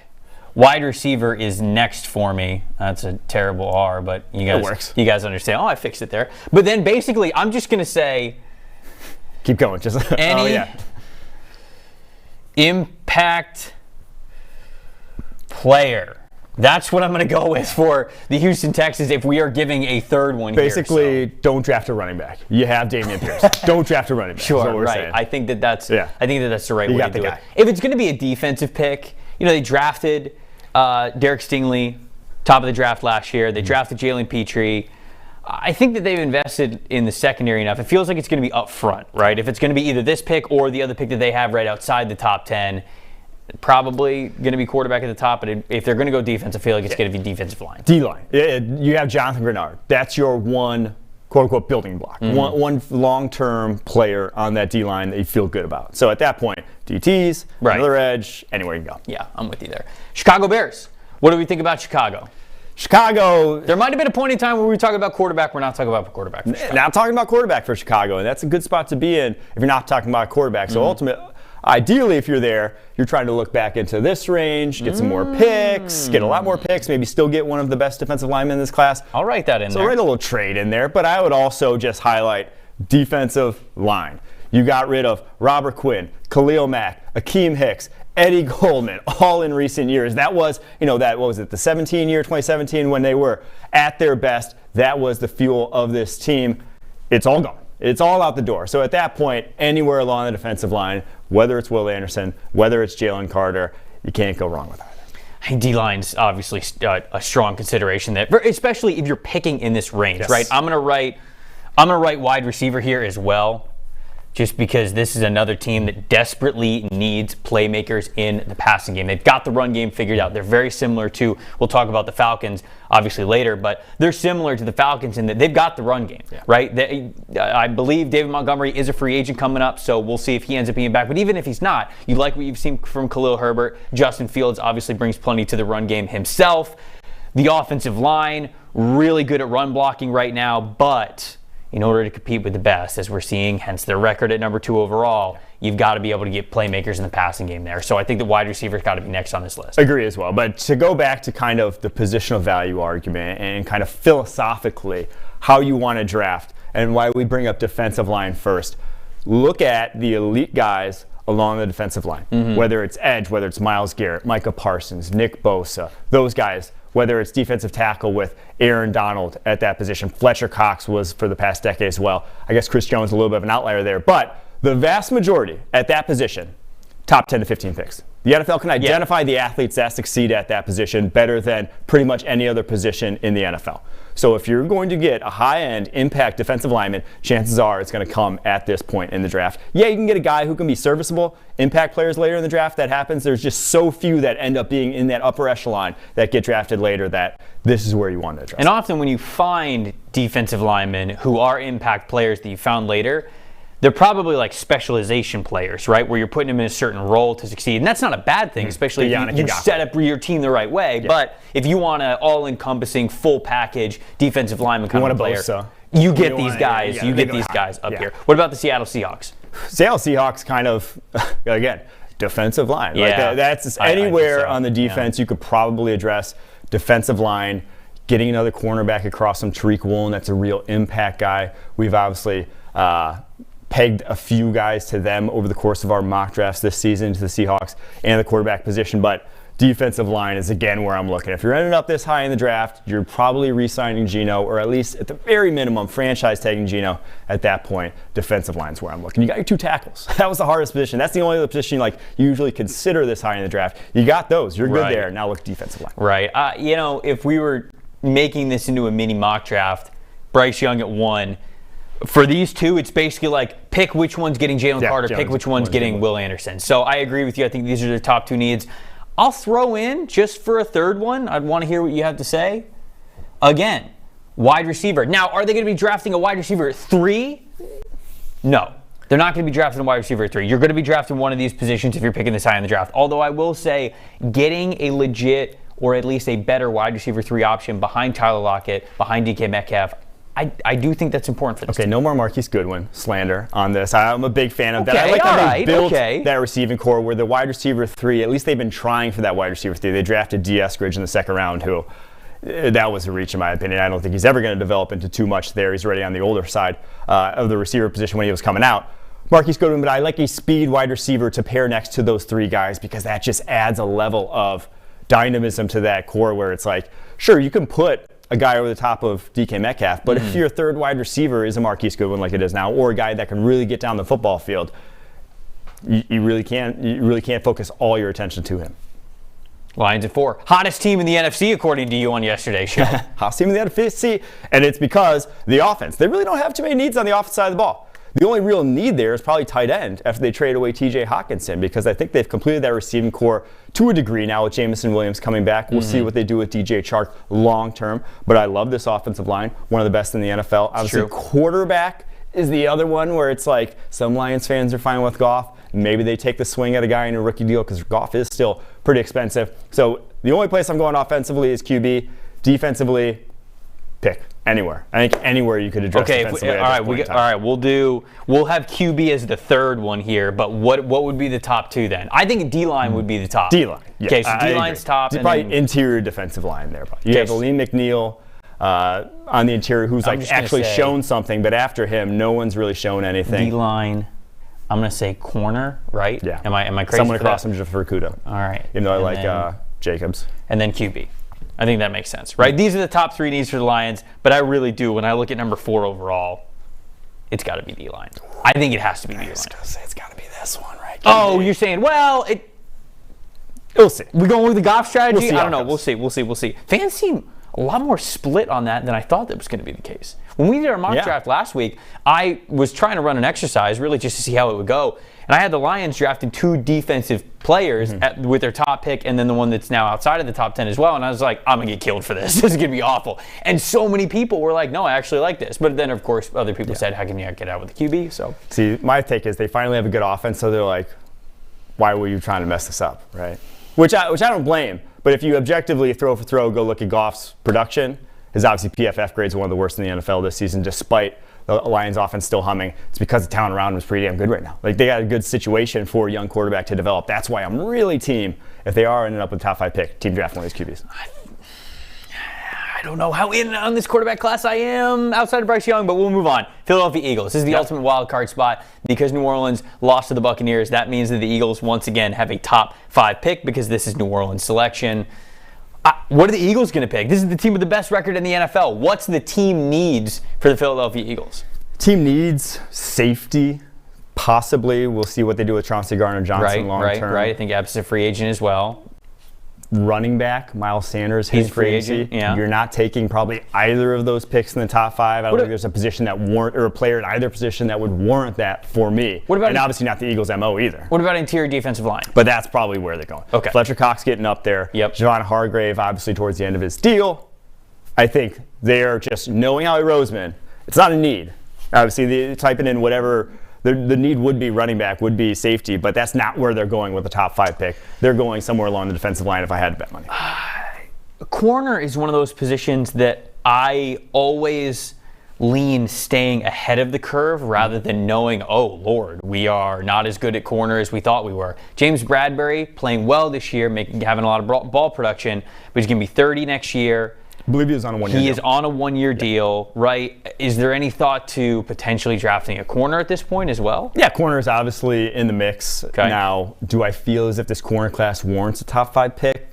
wide receiver is next for me. That's a terrible R, but you guys understand. Oh, I fixed it there. But then basically, I'm just going to say, keep going. Just impact player. That's what I'm going to go with for the Houston Texans if we are giving a third one Basically, don't draft a running back. You have Dameon Pierce. Don't draft a running back. Sure, right. Saying. I think that's the right way to do it. If it's going to be a defensive pick, they drafted Derek Stingley, top of the draft last year. They drafted Jalen Petrie. I think that they've invested in the secondary enough. It feels like it's going to be up front, right? If it's going to be either this pick or the other pick that they have right outside the top 10, probably going to be quarterback at the top. But if they're going to go defense, I feel like it's going to be defensive line. D-line. You have Jonathan Grenard. That's your one, quote-unquote, building block. One long-term player on that D-line that you feel good about. So at that point, DTs, another edge, anywhere you go. Yeah, I'm with you there. Chicago Bears. What do we think about Chicago? Chicago. There might have been a point in time where we were talking about quarterback. We're not talking about quarterback for Chicago. Not talking about quarterback for Chicago, and that's a good spot to be in if you're not talking about quarterback. So ideally, if you're there, you're trying to look back into this range, get some more picks, get a lot more picks, maybe still get one of the best defensive linemen in this class. I'll write that in there. So write a little trade in there, but I would also just highlight defensive line. You got rid of Robert Quinn, Khalil Mack, Akeem Hicks, Eddie Goldman, all in recent years. That was, what was it, the 2017 when they were at their best. That was the fuel of this team. It's all gone. It's all out the door. So at that point, anywhere along the defensive line, whether it's Will Anderson, whether it's Jalen Carter, you can't go wrong with either. D-line's obviously a strong consideration there, especially if you're picking in this range, right? I'm gonna write wide receiver here as well, just because this is another team that desperately needs playmakers in the passing game. They've got the run game figured out. They're very similar to, we'll talk about the Falcons obviously later, but they're similar to the Falcons in that they've got the run game, right? I believe David Montgomery is a free agent coming up, so we'll see if he ends up being back. But even if he's not, you like what you've seen from Khalil Herbert. Justin Fields obviously brings plenty to the run game himself. The offensive line, really good at run blocking right now, but in order to compete with the best, as we're seeing, hence their record at number 2 overall, you've got to be able to get playmakers in the passing game there. So I think the wide receiver's got to be next on this list. Agree as well. But to go back to kind of the positional value argument and kind of philosophically how you want to draft and why we bring up defensive line first, look at the elite guys along the defensive line, whether it's edge, whether it's Myles Garrett, Micah Parsons, Nick Bosa, those guys. Whether it's defensive tackle with Aaron Donald at that position. Fletcher Cox was for the past decade as well. I guess Chris Jones a little bit of an outlier there. But the vast majority at that position, top 10 to 15 picks. The NFL can identify the athletes that succeed at that position better than pretty much any other position in the NFL. So if you're going to get a high-end impact defensive lineman, chances are it's going to come at this point in the draft. Yeah, you can get a guy who can be serviceable impact players later in the draft. That happens. There's just so few that end up being in that upper echelon that get drafted later that this is where you want to draft. And often when you find defensive linemen who are impact players that you found later, they're probably like specialization players, right? Where you're putting them in a certain role to succeed. And that's not a bad thing, especially if you set up your team the right way. Yeah. But if you want an all-encompassing, full package defensive lineman kind of player, you get these guys. You get these guys up here. What about the Seattle Seahawks? Seattle Seahawks kind of, again, defensive line. Yeah. Like that's anywhere on the defense you could probably address defensive line, getting another cornerback across from Tariq Woolen. That's a real impact guy. We've obviously pegged a few guys to them over the course of our mock drafts this season to the Seahawks and the quarterback position, but defensive line is again where I'm looking. If you're ending up this high in the draft, you're probably re-signing Geno, or at least at the very minimum franchise tagging Geno. At that point, defensive line is where I'm looking. You got your 2 tackles. That was the hardest position. That's the only other position you usually consider this high in the draft. You got those. You're good there. Now look defensive line. Right. If we were making this into a mini mock draft, Bryce Young at 1. For these 2, it's basically like pick which one's getting Jalen Carter, pick which one's getting Will Anderson. So I agree with you. I think these are the top 2 needs. I'll throw in, just for a third one, I'd want to hear what you have to say. Again, wide receiver. Now, are they going to be drafting a wide receiver at 3? No. They're not going to be drafting a wide receiver at 3. You're going to be drafting one of these positions if you're picking this high in the draft. Although I will say, getting a legit or at least a better wide receiver 3 option behind Tyler Lockett, behind DK Metcalf, I do think that's important for this team. No more Marquise Goodwin slander on this. I'm a big fan of that. I like how they built that receiving core where the wide receiver 3, at least they've been trying for that wide receiver 3. They drafted D. Eskridge in the second round, who that was a reach in my opinion. I don't think he's ever going to develop into too much there. He's already on the older side of the receiver position when he was coming out. Marquise Goodwin, but I like a speed wide receiver to pair next to those 3 guys because that just adds a level of dynamism to that core where it's like, sure, you can put a guy over the top of DK Metcalf, but if your third wide receiver is a Marquise Goodwin like it is now, or a guy that can really get down the football field, you really can't focus all your attention to him. Lions at 4. Hottest team in the NFC, according to you on yesterday's show. Hottest team in the NFC, and it's because the offense. They really don't have too many needs on the offense side of the ball. The only real need there is probably tight end after they trade away TJ Hawkinson because I think they've completed that receiving core to a degree now with Jameson Williams coming back. We'll see what they do with DJ Chark long term, but I love this offensive line, one of the best in the NFL. Obviously, quarterback is the other one where it's like some Lions fans are fine with Goff. Maybe they take the swing at a guy in a rookie deal because Goff is still pretty expensive. So the only place I'm going offensively is QB. Defensively, pick anywhere. I think anywhere you could address defensively. All right, we'll have QB as the third one here, but what would be the top 2 then? I think D-line would be the top. D-line. Yeah, okay, so D-line's top. Probably and then interior defensive line there. You have Aleem McNeil on the interior who's actually shown something, but after him, no one's really shown anything. D-line. I'm going to say corner, right? Yeah. Am I crazy? Someone across from Jafar Kuda. All right. Even though I like Jacobs. And then QB. I think that makes sense, right? These are the top 3 needs for the Lions, but I really do. When I look at number 4 overall, it's got to be D-line. I think it has to be D-line. I was going to say it's got to be this one, right? Oh, you're saying, well, we'll see. We're going with the Goff strategy? We'll see. I don't know. We'll see. Fans seem a lot more split on that than I thought that was going to be the case. When we did our mock draft last week, I was trying to run an exercise really just to see how it would go. And I had the Lions drafting 2 defensive players with their top pick and then the one that's now outside of the top 10 as well. And I was like, I'm going to get killed for this. This is going to be awful. And so many people were like, no, I actually like this. But then, of course, other people said, how can you not get out with the QB? So, see, my take is they finally have a good offense, so they're like, why were you trying to mess this up, right? Which I don't blame. But if you objectively throw for throw, go look at Goff's production, his obviously PFF grades are one of the worst in the NFL this season, despite the Lions offense still humming. It's because the talent around him is pretty damn good right now. Like, they got a good situation for a young quarterback to develop. That's why I'm really team, if they are ending up with a top 5 pick, team draft one of these QBs. I don't know how in on this quarterback class I am outside of Bryce Young, but we'll move on. Philadelphia Eagles. This is the ultimate wild card spot because New Orleans lost to the Buccaneers. That means that the Eagles once again have a top 5 pick because this is New Orleans' selection. What are the Eagles going to pick? This is the team with the best record in the NFL. What's the team needs for the Philadelphia Eagles? Team needs safety. Possibly. We'll see what they do with Chauncey Gardner-Johnson long term. Right. I think Epps is a free agent as well. Running back, Miles Sanders, his free agent. Yeah. You're not taking probably either of those picks in the top 5. I don't think there's a position that or a player in either position that would warrant that for me. And obviously not the Eagles' MO either. What about interior defensive line? But that's probably where they're going. Okay. Fletcher Cox getting up there. Yep. Javon Hargrave, obviously towards the end of his deal. I think they're just knowing Howie Roseman. It's not a need. Obviously, they're typing in whatever. The need would be running back, would be safety, but that's not where they're going with the top 5 pick. They're going somewhere along the defensive line if I had to bet money. Corner is one of those positions that I always lean staying ahead of the curve rather than knowing, oh, Lord, we are not as good at corner as we thought we were. James Bradbury playing well this year, having a lot of ball production, but he's going to be 30 next year. I believe he was on a 1-year deal. He is on a 1-year deal, right? Is there any thought to potentially drafting a corner at this point as well? Yeah, corner is obviously in the mix. Okay. Now, do I feel as if this corner class warrants a top 5 pick?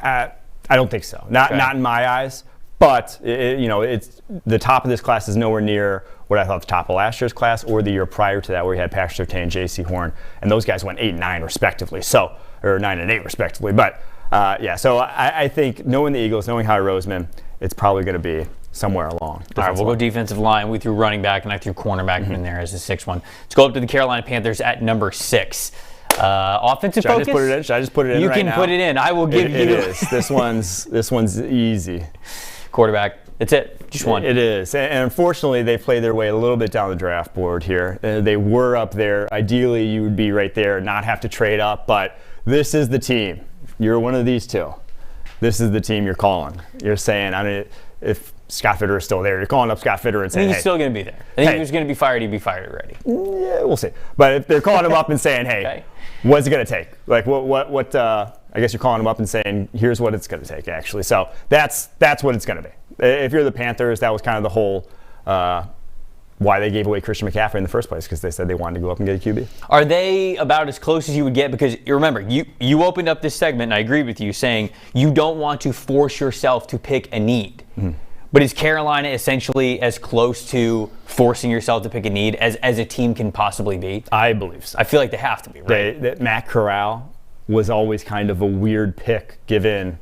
I don't think so. Not in my eyes. But it's the top of this class is nowhere near what I thought the top of last year's class or the year prior to that, where you had Patrick Surtain, J.C. Horn, and those guys went 8 and 9 respectively. Or 9 and 8 respectively. But so I think knowing the Eagles, knowing Howie Roseman, it's probably going to be somewhere along. All right, we'll go defensive line. We threw running back, and I threw cornerback in there as the 6th one. Let's go up to the Carolina Panthers at number 6. Offensive focus. Should I just put it in You right can now? put it in. I will give you. It is. This one's easy. Quarterback. That's it. Just one. It is. And unfortunately, they played their way a little bit down the draft board here. They were up there. Ideally, you would be right there, not have to trade up. But this is the team. You're one of these two. This is the team you're calling. You're saying, I mean, if Scott Fitterer is still there, you're calling up Scott Fitterer and saying, I think he's still going to be there. I think if he was going to be fired, he'd be fired already. Yeah, we'll see. But if they're calling him up and saying, hey, Okay. what's it going to take? Like, what I guess you're calling him up and saying, here's what it's going to take, actually. So that's what it's going to be. If you're the Panthers, that was kind of the whole why they gave away Christian McCaffrey in the first place, because they said they wanted to go up and get a QB. Are they about as close as you would get? Because you remember, you opened up this segment, and I agree with you, saying you don't want to force yourself to pick a need. Mm-hmm. But is Carolina essentially as close to forcing yourself to pick a need as a team can possibly be? I believe so. I feel like they have to be, right? Matt Corral was always kind of a weird pick given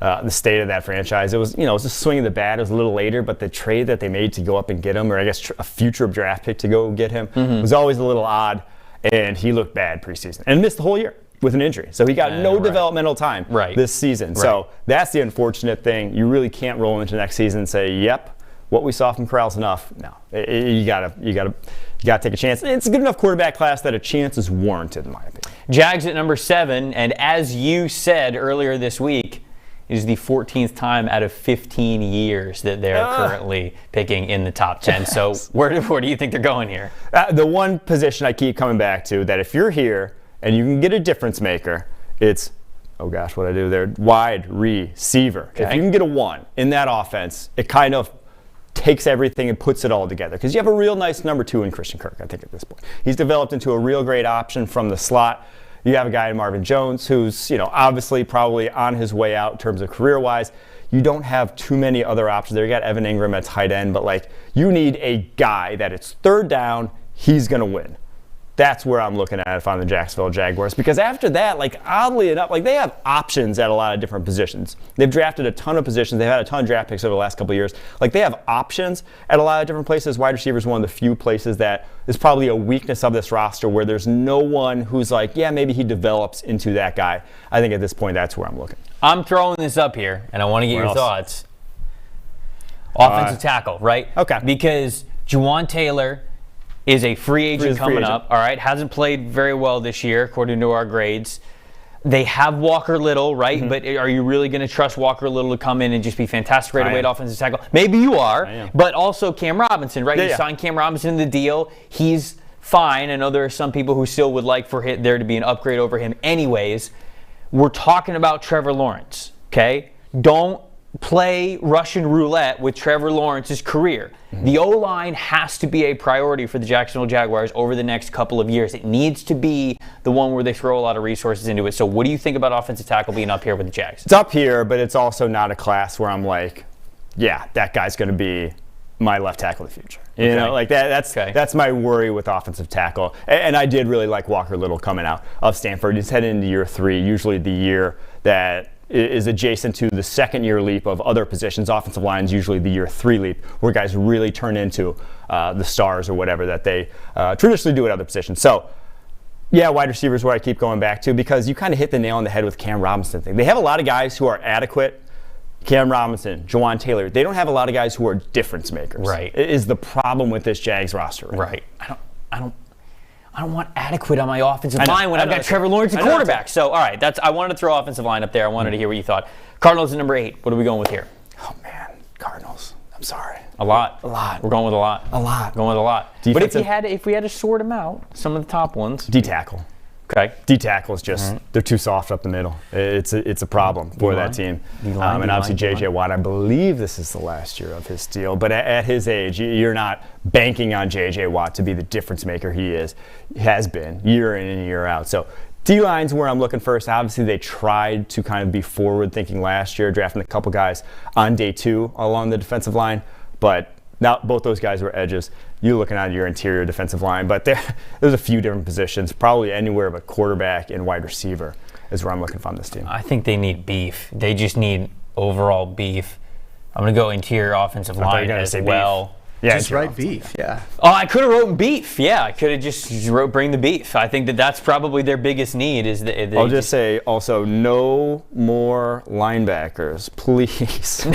the state of that franchise. It was, it was a swing of the bat. It was a little later, but the trade that they made to go up and get him, or I guess a future draft pick to go get him, was always a little odd. And he looked bad preseason and missed the whole year with an injury. So he got no developmental time this season. Right. So that's the unfortunate thing. You really can't roll into next season and say, yep, what we saw from Corral's enough. No, you gotta take a chance. It's a good enough quarterback class that a chance is warranted, in my opinion. Jags at number 7, and as you said earlier this week, it is the 14th time out of 15 years that they're currently picking in the top 10. So where do you think they're going here? The one position I keep coming back to, that if you're here and you can get a difference maker, it's, oh gosh, what I do there, wide receiver. Okay. If you can get a 1 in that offense, it kind of takes everything and puts it all together. Because you have a real nice number 2 in Christian Kirk, I think, at this point. He's developed into a real great option from the slot. You have a guy in Marvin Jones who's, obviously probably on his way out in terms of career-wise. You don't have too many other options there. You got Evan Ingram at tight end, but you need a guy that it's third down, he's going to win. That's where I'm looking at if I'm the Jacksonville Jaguars. Because after that, oddly enough, they have options at a lot of different positions. They've drafted a ton of positions. They've had a ton of draft picks over the last couple of years. They have options at a lot of different places. Wide receiver is one of the few places that is probably a weakness of this roster where there's no one who's maybe he develops into that guy. I think at this point, that's where I'm looking. I'm throwing this up here, and I want to get your thoughts. Offensive tackle, right? Okay. Because Juwan Taylor is a free agent coming up, all right? Hasn't played very well this year, according to our grades. They have Walker Little, right? Mm-hmm. But are you really going to trust Walker Little to come in and just be fantastic right away at offensive tackle? Maybe you are, but also Cam Robinson, right? You signed Cam Robinson in the deal. He's fine. I know there are some people who still would like for there to be an upgrade over him anyways. We're talking about Trevor Lawrence, okay? Don't play Russian roulette with Trevor Lawrence's career. Mm-hmm. The O-line has to be a priority for the Jacksonville Jaguars over the next couple of years. It needs to be the one where they throw a lot of resources into it. So what do you think about offensive tackle being up here with the Jags? It's up here, but it's also not a class where I'm that guy's going to be my left tackle of the future. That's my worry with offensive tackle. And I did really like Walker Little coming out of Stanford. He's heading into year 3, usually the year that is adjacent to the second-year leap of other positions. Offensive line is usually the year 3 leap, where guys really turn into the stars or whatever that they traditionally do at other positions. So, wide receiver is where I keep going back to, because you kind of hit the nail on the head with Cam Robinson thing. They have a lot of guys who are adequate. Cam Robinson, Juwan Taylor. They don't have a lot of guys who are difference makers. Right. It is the problem with this Jags roster. Right. I don't want adequate on my offensive line when I've got Trevor Lawrence at quarterback. So, all right, I wanted to throw offensive line up there. I wanted to hear what you thought. Cardinals at number 8. What are we going with here? Oh, man. Cardinals. I'm sorry. A lot. We're going with a lot. Going with a lot. Defensive. But if we had to sort them out, some of the top ones. D-tackle. Okay. D-tackle is just, they're too soft up the middle. It's a problem for that team. And obviously J.J. Watt, I believe this is the last year of his deal. But at his age, you're not banking on J.J. Watt to be the difference maker he has been year in and year out. So D-line's where I'm looking first. Obviously, they tried to kind of be forward-thinking last year, drafting a couple guys on day 2 along the defensive line. But now both those guys were edges. You're looking at your interior defensive line, but there's a few different positions, probably anywhere but quarterback and wide receiver is where I'm looking from this team. I think they need beef. They just need overall beef. I'm going to go interior offensive line as well. Beef. Yeah, just write beef. Yeah. Oh, I could have written beef. Yeah, I could have just wrote bring the beef. I think that's probably their biggest need. I'll just say also no more linebackers, please.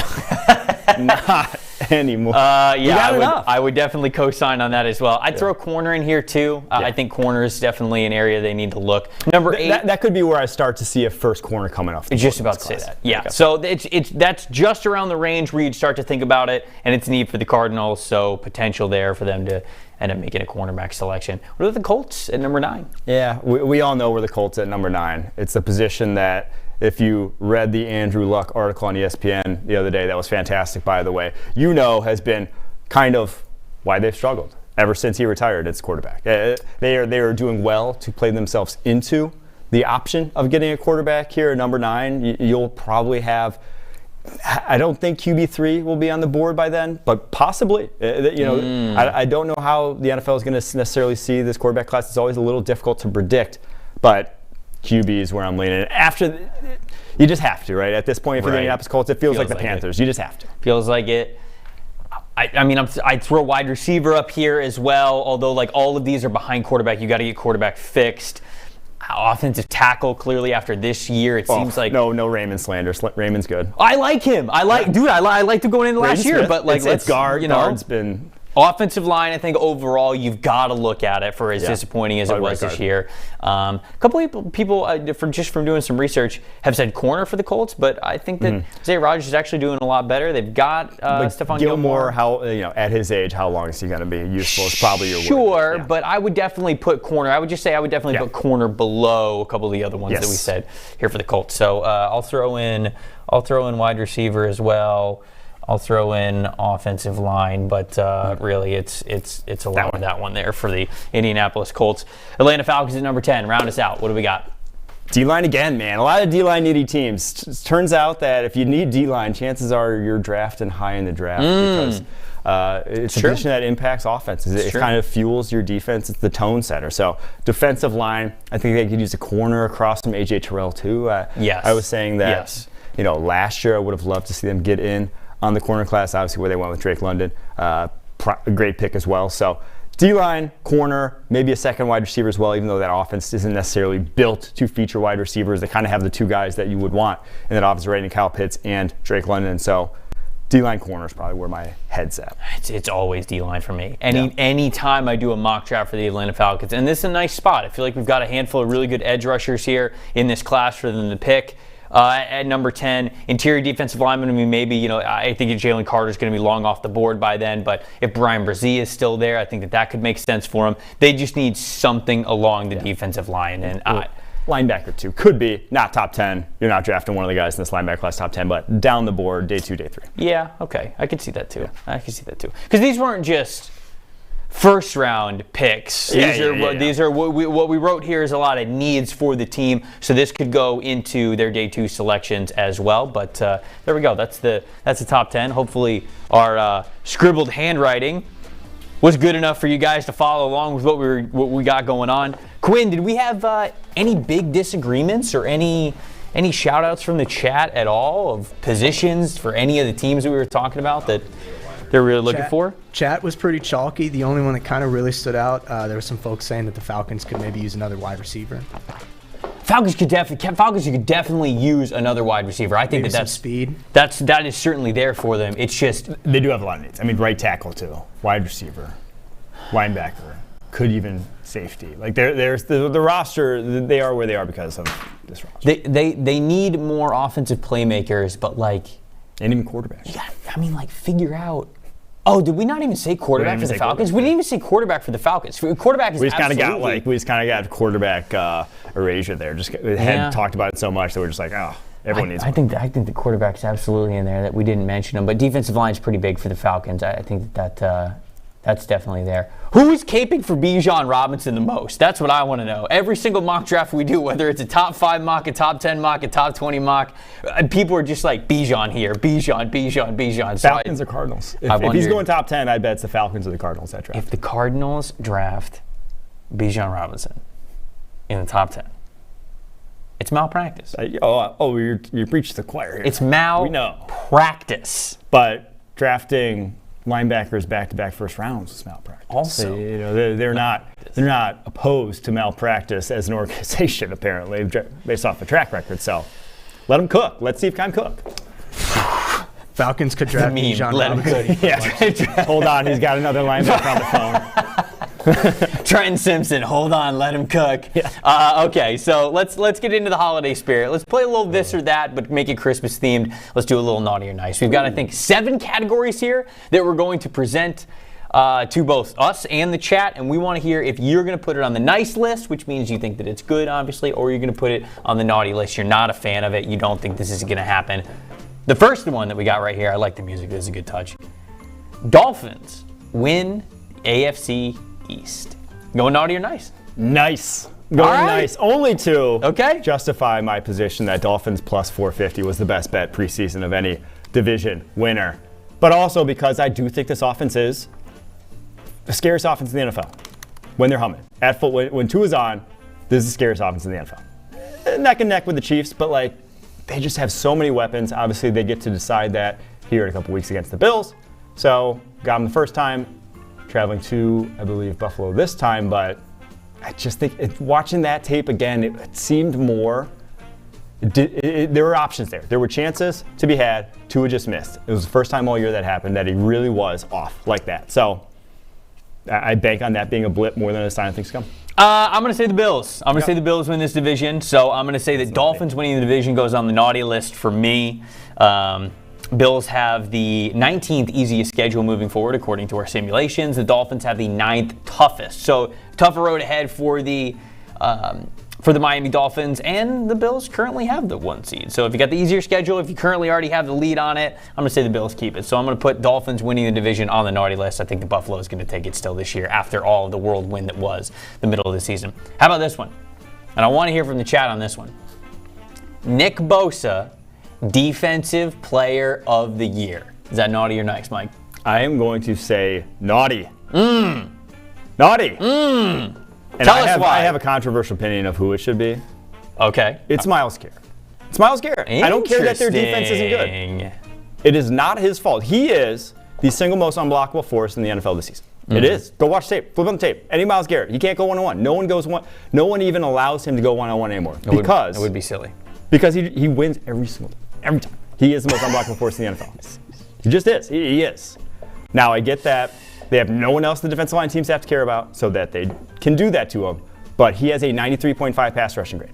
Not anymore. I would definitely co-sign on that as well. I'd throw corner in here too. I think corner is definitely an area they need to look. Number 8. That could be where I start to see a first corner coming off. Just about to say that. Yeah. Okay. So that's just around the range where you'd start to think about it, and it's neat for the Cardinals. So potential there for them to end up making a cornerback selection. What about the Colts at number 9? Yeah, we all know where the Colts at number 9. It's the position that, if you read the Andrew Luck article on ESPN the other day, that was fantastic, by the way, has been kind of why they've struggled ever since he retired. It's quarterback. They are doing well to play themselves into the option of getting a quarterback here at number 9. You'll probably have, I don't think QB3 will be on the board by then, but possibly. I don't know how the NFL is going to necessarily see this quarterback class. It's always a little difficult to predict, but QB is where I'm leaning. You just have to, right? At this point, if you're the Indianapolis Colts, it feels like the Panthers. You just have to. Feels like it. I'd throw wide receiver up here as well, although like all of these are behind quarterback. You got to get quarterback fixed. Offensive tackle, clearly after this year, it seems like no Raymond slander. Raymond's good. I like him. I liked him going into last year, but like it's guard. Guard's been. Offensive line, I think overall you've got to look at it for as disappointing as it was this year. A couple of people from doing some research have said corner for the Colts, but I think that Zay Rodgers is actually doing a lot better. They've got Stephon Gilmore. At his age, how long is he going to be useful? It's probably your word. Sure, but I would definitely put corner. I would definitely put corner below a couple of the other ones that we said here for the Colts. So I'll throw in wide receiver as well. I'll throw in offensive line, but really it's along that one there for the Indianapolis Colts. Atlanta Falcons at number 10. Round us out. What do we got? D-line again, man. A lot of D-line needy teams. It turns out that if you need D-line, chances are you're drafting high in the draft because it's a position that impacts offenses. It kind of fuels your defense. It's the tone setter. So defensive line, I think they could use a corner across from A.J. Terrell too. I was saying that last year I would have loved to see them get in on the corner class, obviously where they went with Drake London. A great pick as well. So D-line, corner, maybe a second wide receiver as well, even though that offense isn't necessarily built to feature wide receivers. They kind of have the two guys that you would want in that offense right in Kyle Pitts and Drake London. So D-line corner is probably where my head's at. It's always D-line for me. Any time I do a mock draft for the Atlanta Falcons, and this is a nice spot. I feel like we've got a handful of really good edge rushers here in this class for them to pick. At number 10, interior defensive lineman. I think Jalen Carter's going to be long off the board by then, but if Brian Brzee is still there, I think that could make sense for him. They just need something along the defensive line. And linebacker, too. Could be not top 10. You're not drafting one of the guys in this linebacker class top 10, but down the board, day 2, day 3. Yeah, okay. I could see that, too. Because these weren't just first round picks. These are what we wrote here is a lot of needs for the team. So this could go into their day 2 selections as well. But there we go. That's the top 10. Hopefully our scribbled handwriting was good enough for you guys to follow along with what we got going on. Quinn, did we have any big disagreements or any shout outs from the chat at all of positions for any of the teams that we were talking about that they're really looking for? Chat was pretty chalky. The only one that kind of really stood out, there were some folks saying that the Falcons could maybe use another wide receiver. Falcons could definitely use another wide receiver. I think maybe that's speed. That is certainly there for them. It's just they do have a lot of needs. Right tackle too, wide receiver, linebacker, could even safety. Like there's the roster. They are where they are because of this roster. They need more offensive playmakers, but and even quarterbacks. Figure out. Oh, did we not even say quarterback for the Falcons? We didn't even say quarterback for the Falcons. Quarterback is we just kind of got quarterback erasure there. Just had talked about it so much that we're just like, everyone needs. I think the quarterback's absolutely in there that we didn't mention him. But defensive line is pretty big for the Falcons. I think that's definitely there. Who is caping for Jon Robinson the most? That's what I want to know. Every single mock draft we do, whether it's a top 5 mock, a top 10 mock, a top 20 mock, people are just like, Bijan here, Bijan. So Falcons or Cardinals? If he's going top 10, I bet it's the Falcons or the Cardinals that draft. If the Cardinals draft Jon Robinson in the top 10, it's malpractice. You're preaching to the choir here. It's malpractice. But drafting linebackers back-to-back first rounds is malpractice. Also, they're not opposed to malpractice as an organization, apparently, based off the track record. So let them cook. Let's see if Cam cook. Falcons could draft meme. Jon Let him Robinson. Yeah. Hold on, he's got another linebacker on the phone. Trenton Simpson, hold on, let him cook. Yeah. Okay, so let's get into the holiday spirit. Let's play a little this or that, but make it Christmas themed. Let's do a little naughty or nice. We've got, I think, 7 categories here that we're going to present to both us and the chat, and we want to hear if you're going to put it on the nice list, which means you think that it's good, obviously, or you're going to put it on the naughty list. You're not a fan of it. You don't think this is going to happen. The first one that we got right here, I like the music. This is a good touch. Dolphins win AFC East. Going naughty or nice? Nice. Going nice. Only to justify my position that Dolphins plus 450 was the best bet preseason of any division winner. But also because I do think this offense is the scariest offense in the NFL when they're humming. When Tua's on, this is the scariest offense in the NFL. Neck and neck with the Chiefs, but like they just have so many weapons. Obviously, they get to decide that here in a couple weeks against the Bills. So got them the first time, traveling to, I believe, Buffalo this time. But I just think watching that tape again, it seemed more. There were options there. There were chances to be had. Tua just missed. It was the first time all year that happened that he really was off like that. So I bank on that being a blip more than a sign of things to come. I'm going to say the Bills. I'm going to say the Bills win this division. So I'm going to say that Dolphins winning the division goes on the naughty list for me. Bills have the 19th easiest schedule moving forward, according to our simulations. The Dolphins have the 9th toughest. So tougher road ahead for the Miami Dolphins, and the Bills currently have the 1 seed. So if you got the easier schedule, if you currently already have the lead on it, I'm going to say the Bills keep it. So I'm going to put Dolphins winning the division on the naughty list. I think the Buffalo is going to take it still this year after all of the whirlwind that was the middle of the season. How about this one? And I want to hear from the chat on this one. Nick Bosa, Defensive Player of the Year. Is that naughty or nice, Mike? I am going to say naughty. Naughty. And Tell us why. I have a controversial opinion of who it should be. Okay. It's Myles Garrett. It's Myles Garrett. I don't care that their defense isn't good. It is not his fault. He is the single most unblockable force in the NFL this season. It is. Go watch tape. Flip on the tape. Any Myles Garrett. He can't go one-on-one. No one goes one. No one even allows him to go one-on-one anymore. It would be silly. Because he wins every time. He is the most unblockable force in the NFL. He just is. He is. Now, I get that. They have no one else the defensive line teams have to care about so that they can do that to him. But he has a 93.5 pass rushing grade.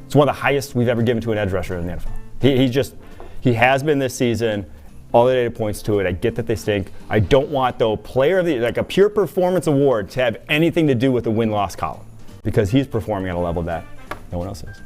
It's one of the highest we've ever given to an edge rusher in the NFL. He has been this season. All the data points to it. I get that they stink. I don't want, though, player of the like a pure performance award to have anything to do with the win-loss column because he's performing at a level that no one else is.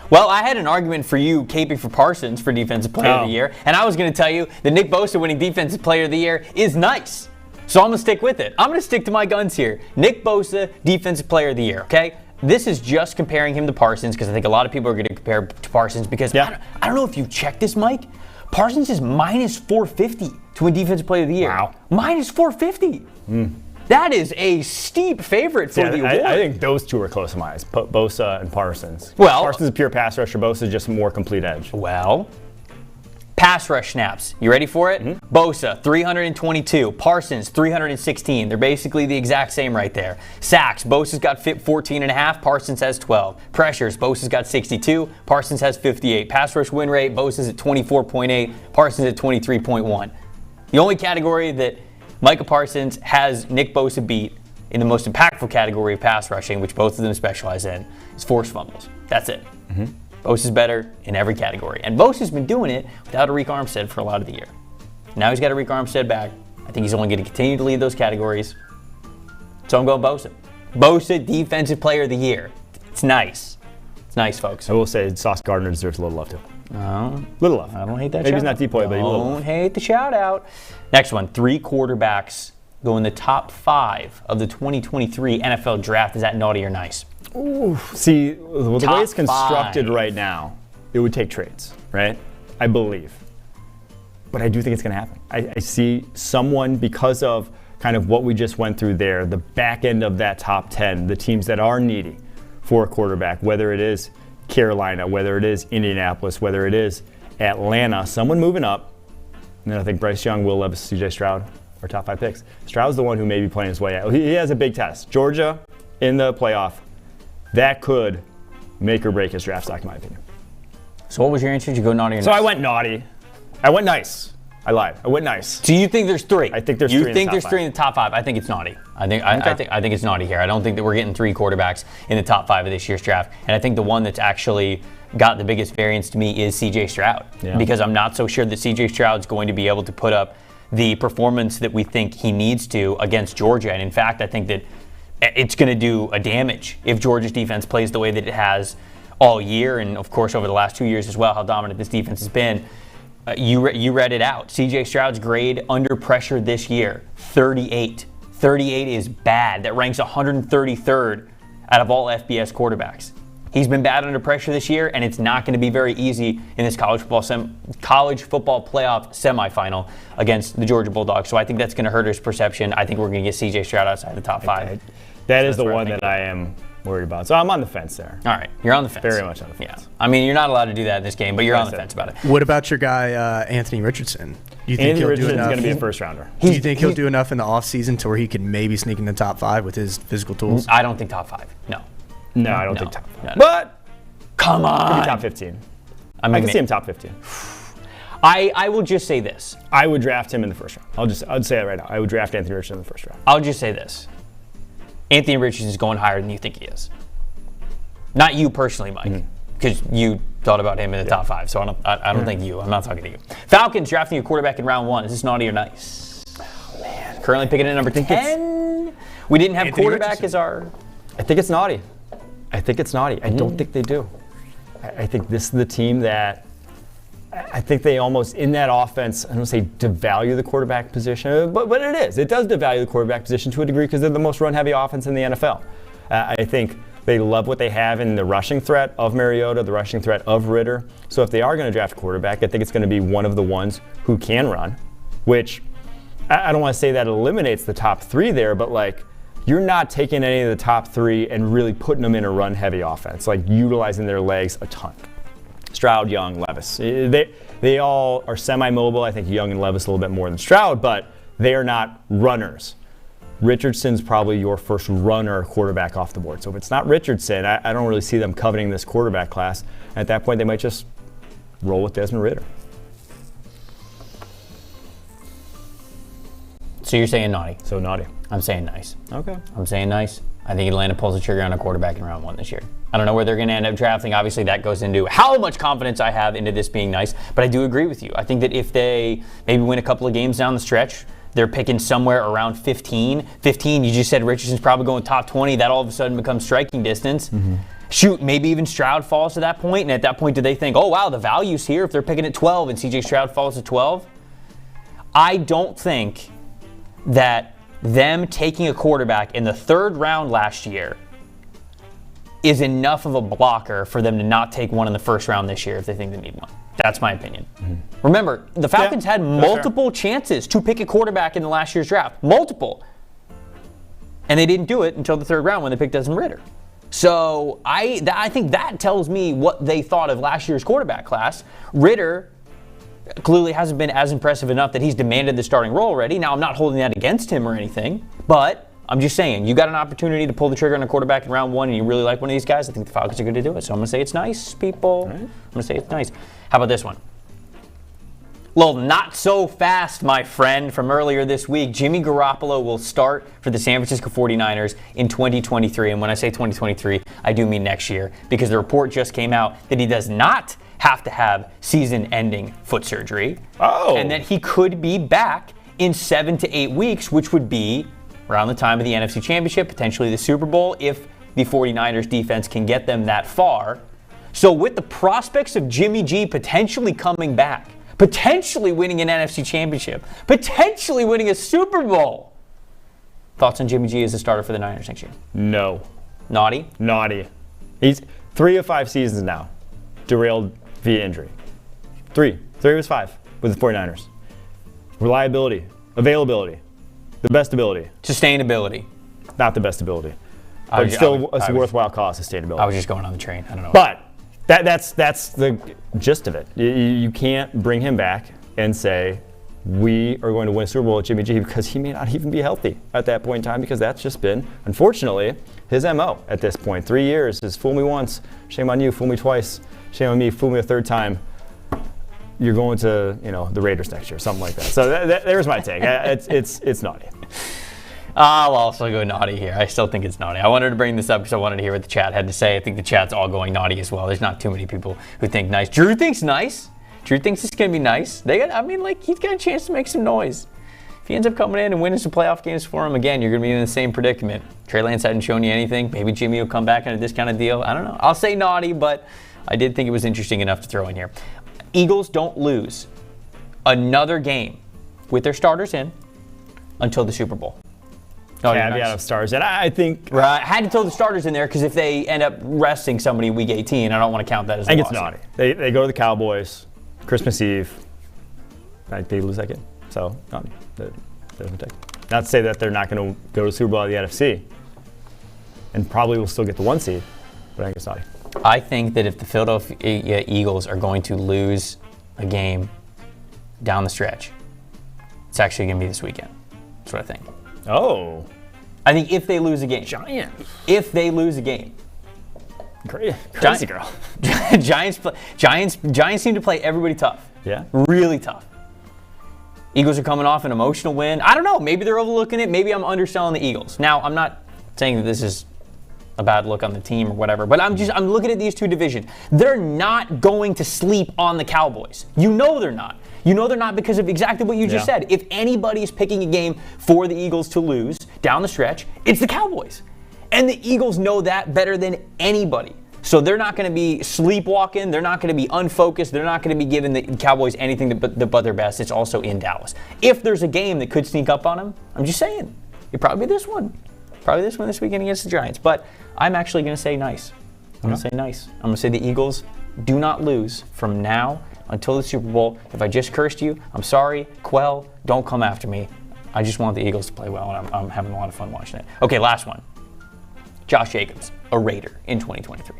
Well, I had an argument for you caping for Parsons for Defensive Player of the Year, and I was going to tell you that Nick Bosa winning Defensive Player of the Year is nice. So I'm going to stick with it. I'm going to stick to my guns here. Nick Bosa, Defensive Player of the Year, okay? This is just comparing him to Parsons because I think a lot of people are going to compare to Parsons because I don't know if you've checked this, Mike. Parsons is minus 450 to win Defensive Player of the Year. Wow. Minus 450. That is a steep favorite for the award. I think those two are close to my eyes, Bosa and Parsons. Well, Parsons is a pure pass rusher. Bosa is just a more complete edge. Well, pass rush snaps. You ready for it? Bosa, 322. Parsons, 316. They're basically the exact same right there. Sacks, Bosa's got 14.5. Parsons has 12. Pressures, Bosa's got 62. Parsons has 58. Pass rush win rate, Bosa's at 24.8. Parsons at 23.1. The only category that Micah Parsons has Nick Bosa beat in the most impactful category of pass rushing, which both of them specialize in, is forced fumbles. That's it. Bosa's better in every category. And Bosa's been doing it without Arik Armstead for a lot of the year. Now he's got Arik Armstead back. I think he's only going to continue to lead those categories. So I'm going Bosa. Bosa, Defensive Player of the Year. It's nice. It's nice, folks. I will say Sauce Gardner deserves a little love, too. Little love. I don't hate that Maybe shout he's not deployed, but he will. Don't hate the shout out. Next one, 3 quarterbacks go in the top 5 of the 2023 NFL draft. Is that naughty or nice? Ooh, see, the way it's constructed 5. right now, it would take trades, right? I believe. But I do think it's going to happen. I see someone, because of kind of what we just went through there, the back end of that top 10, the teams that are needy for a quarterback, whether it is Carolina, whether it is Indianapolis, whether it is Atlanta, someone moving up. And then I think Bryce Young, Will Levis, CJ Stroud are top 5 picks. Stroud's the one who may be playing his way out. He has a big test. Georgia in the playoff. That could make or break his draft stock, in my opinion. So what was your answer? Did you go naughty or nice? So I went naughty. I went nice. I lied. I went nice. Do you think there's three? I think there's you three. think there's three in the top five? I think it's naughty. I think it's naughty here. I don't think that we're getting three quarterbacks in the top five of this year's draft. And I think the one that's actually got the biggest variance to me is C.J. Stroud, because I'm not so sure that C.J. Stroud's going to be able to put up the performance that we think he needs to against Georgia. And in fact, I think that it's going to do a damage if Georgia's defense plays the way that it has all year, and of course over the last 2 years as well, how dominant this defense has been. You read it out. C.J. Stroud's grade under pressure this year, 38. 38 is bad. That ranks 133rd out of all FBS quarterbacks. He's been bad under pressure this year, and it's not going to be very easy in this college football playoff semifinal against the Georgia Bulldogs. So I think that's going to hurt his perception. I think we're going to get C.J. Stroud outside the top five. That is the one that I am worried about. So I'm on the fence there. All right, you're on the fence. Very much on the fence. Yeah, I mean, you're not allowed to do that in this game, but you're on the fence about it. What about your guy, Anthony Richardson? Do you think Anthony he'll do Richardson's enough? going to be a first rounder. Do you think he'll do enough in the offseason to where he could maybe sneak in the top five with his physical tools? I don't think top five. No. No, I don't think top five. No. But come on. maybe top 15. I mean, I can see him top 15. I will just say this. I would draft him in the first round. I'd say that right now. I would draft Anthony Richardson in the first round. I'll just say this. Anthony Richardson is going higher than you think he is. Not you personally, Mike, because you thought about him in the top five. So I don't think you. I'm not talking to you. Falcons drafting a quarterback in round one. Is this naughty or nice? Oh, man. Currently picking at number 10. We didn't have Anthony quarterback Richardson. as our... I think it's naughty. I don't think they do. I think this is the team that I think they almost, in that offense, I don't say devalue the quarterback position, but it is. It does devalue the quarterback position to a degree because they're the most run-heavy offense in the NFL. I think they love what they have in the rushing threat of Mariota, the rushing threat of Ritter. So if they are going to draft a quarterback, I think it's going to be one of the ones who can run, which I don't want to say that eliminates the top three there, but like, you're not taking any of the top three and really putting them in a run-heavy offense, like utilizing their legs a ton. Stroud, Young, Levis. They all are semi-mobile. I think Young and Levis a little bit more than Stroud, but they are not runners. Richardson's probably your first runner quarterback off the board. So if it's not Richardson, I don't really see them coveting this quarterback class. At that point, they might just roll with Desmond Ritter. So you're saying naughty. So naughty. I'm saying nice. Okay. I'm saying nice. I think Atlanta pulls the trigger on a quarterback in round one this year. I don't know where they're going to end up drafting. Obviously, that goes into how much confidence I have into this being nice. But I do agree with you. I think that if they maybe win a couple of games down the stretch, they're picking somewhere around 15. 15, you just said Richardson's probably going top 20. That all of a sudden becomes striking distance. Shoot, maybe even Stroud falls to that point. And at that point, do they think, oh, wow, the value's here if they're picking at 12 and C.J. Stroud falls to 12? I don't think that them taking a quarterback in the third round last year is enough of a blocker for them to not take one in the first round this year if they think they need one. That's my opinion. Remember, the Falcons had multiple chances to pick a quarterback in the last year's draft. Multiple. And they didn't do it until the third round when they picked Desmond Ritter. So I think that tells me what they thought of last year's quarterback class. Ritter clearly hasn't been as impressive enough that he's demanded the starting role already. Now, I'm not holding that against him or anything, but I'm just saying, you got an opportunity to pull the trigger on a quarterback in round one and you really like one of these guys, I think the Falcons are going to do it. So I'm going to say it's nice, people. Right. I'm going to say it's nice. How about this one? Little not so fast, my friend, from earlier this week. Jimmy Garoppolo will start for the San Francisco 49ers in 2023. And when I say 2023, I do mean next year, because the report just came out that he does not have to have season-ending foot surgery. Oh. And that he could be back in 7 to 8 weeks, which would be around the time of the NFC Championship, potentially the Super Bowl, if the 49ers defense can get them that far. So with the prospects of Jimmy G potentially coming back, potentially winning an NFC Championship, potentially winning a Super Bowl, thoughts on Jimmy G as a starter for the Niners next year? No. Naughty? Naughty. He's 3 of 5 seasons now derailed via injury. 3 of his 5 with the 49ers. Reliability, availability, the best ability. Sustainability. Not the best ability. But it's still a worthwhile cause, sustainability. I was just going on the train. I don't know. But that's the gist of it. You can't bring him back and say we are going to win a Super Bowl with Jimmy G because he may not even be healthy at that point in time because that's just been, unfortunately, his MO at this point. 3 years is fool me once, shame on you, fool me twice, shame on me, fool me a third time. You're going to, the Raiders next year, something like that. So there's my take. It's naughty. I'll also go naughty here. I still think it's naughty. I wanted to bring this up because I wanted to hear what the chat had to say. I think the chat's all going naughty as well. There's not too many people who think nice. Drew thinks nice. Drew thinks it's going to be nice. He's got a chance to make some noise. If he ends up coming in and winning some playoff games for him, again, you're going to be in the same predicament. Trey Lance hadn't shown you anything. Maybe Jimmy will come back on a discounted deal. I don't know. I'll say naughty, but I did think it was interesting enough to throw in here. Eagles don't lose another game with their starters in until the Super Bowl. Caveat of stars. And I think... Right. Had to throw the starters in there because if they end up resting somebody week 18, I don't want to count that as a loss. I think it's naughty. They go to the Cowboys, Christmas Eve. They lose that game. So, naughty. Not to say that they're not going to go to the Super Bowl of the NFC. And probably will still get the 1 seed. But I think it's naughty. I think that if the Philadelphia Eagles are going to lose a game down the stretch, it's actually going to be this weekend. That's what I think. Oh. I think if they lose a game. Giants. If they lose a game. Crazy girl. Giants seem to play everybody tough. Yeah. Really tough. Eagles are coming off an emotional win. I don't know. Maybe they're overlooking it. Maybe I'm underselling the Eagles. Now, I'm not saying that this is a bad look on the team or whatever, but I'm looking at these two divisions. They're not going to sleep on the Cowboys. You know they're not. You know they're not because of exactly what you just said. If anybody's picking a game for the Eagles to lose down the stretch, it's the Cowboys. And the Eagles know that better than anybody. So they're not going to be sleepwalking. They're not going to be unfocused. They're not going to be giving the Cowboys anything but their best. It's also in Dallas. If there's a game that could sneak up on them, I'm just saying, it'd probably be this one. Probably this one this weekend against the Giants. But I'm actually going to say nice. I'm going to say nice. I'm going to say the Eagles do not lose from now until the Super Bowl. If I just cursed you, I'm sorry. Quell, don't come after me. I just want the Eagles to play well, and I'm having a lot of fun watching it. Okay, last one. Josh Jacobs, a Raider in 2023.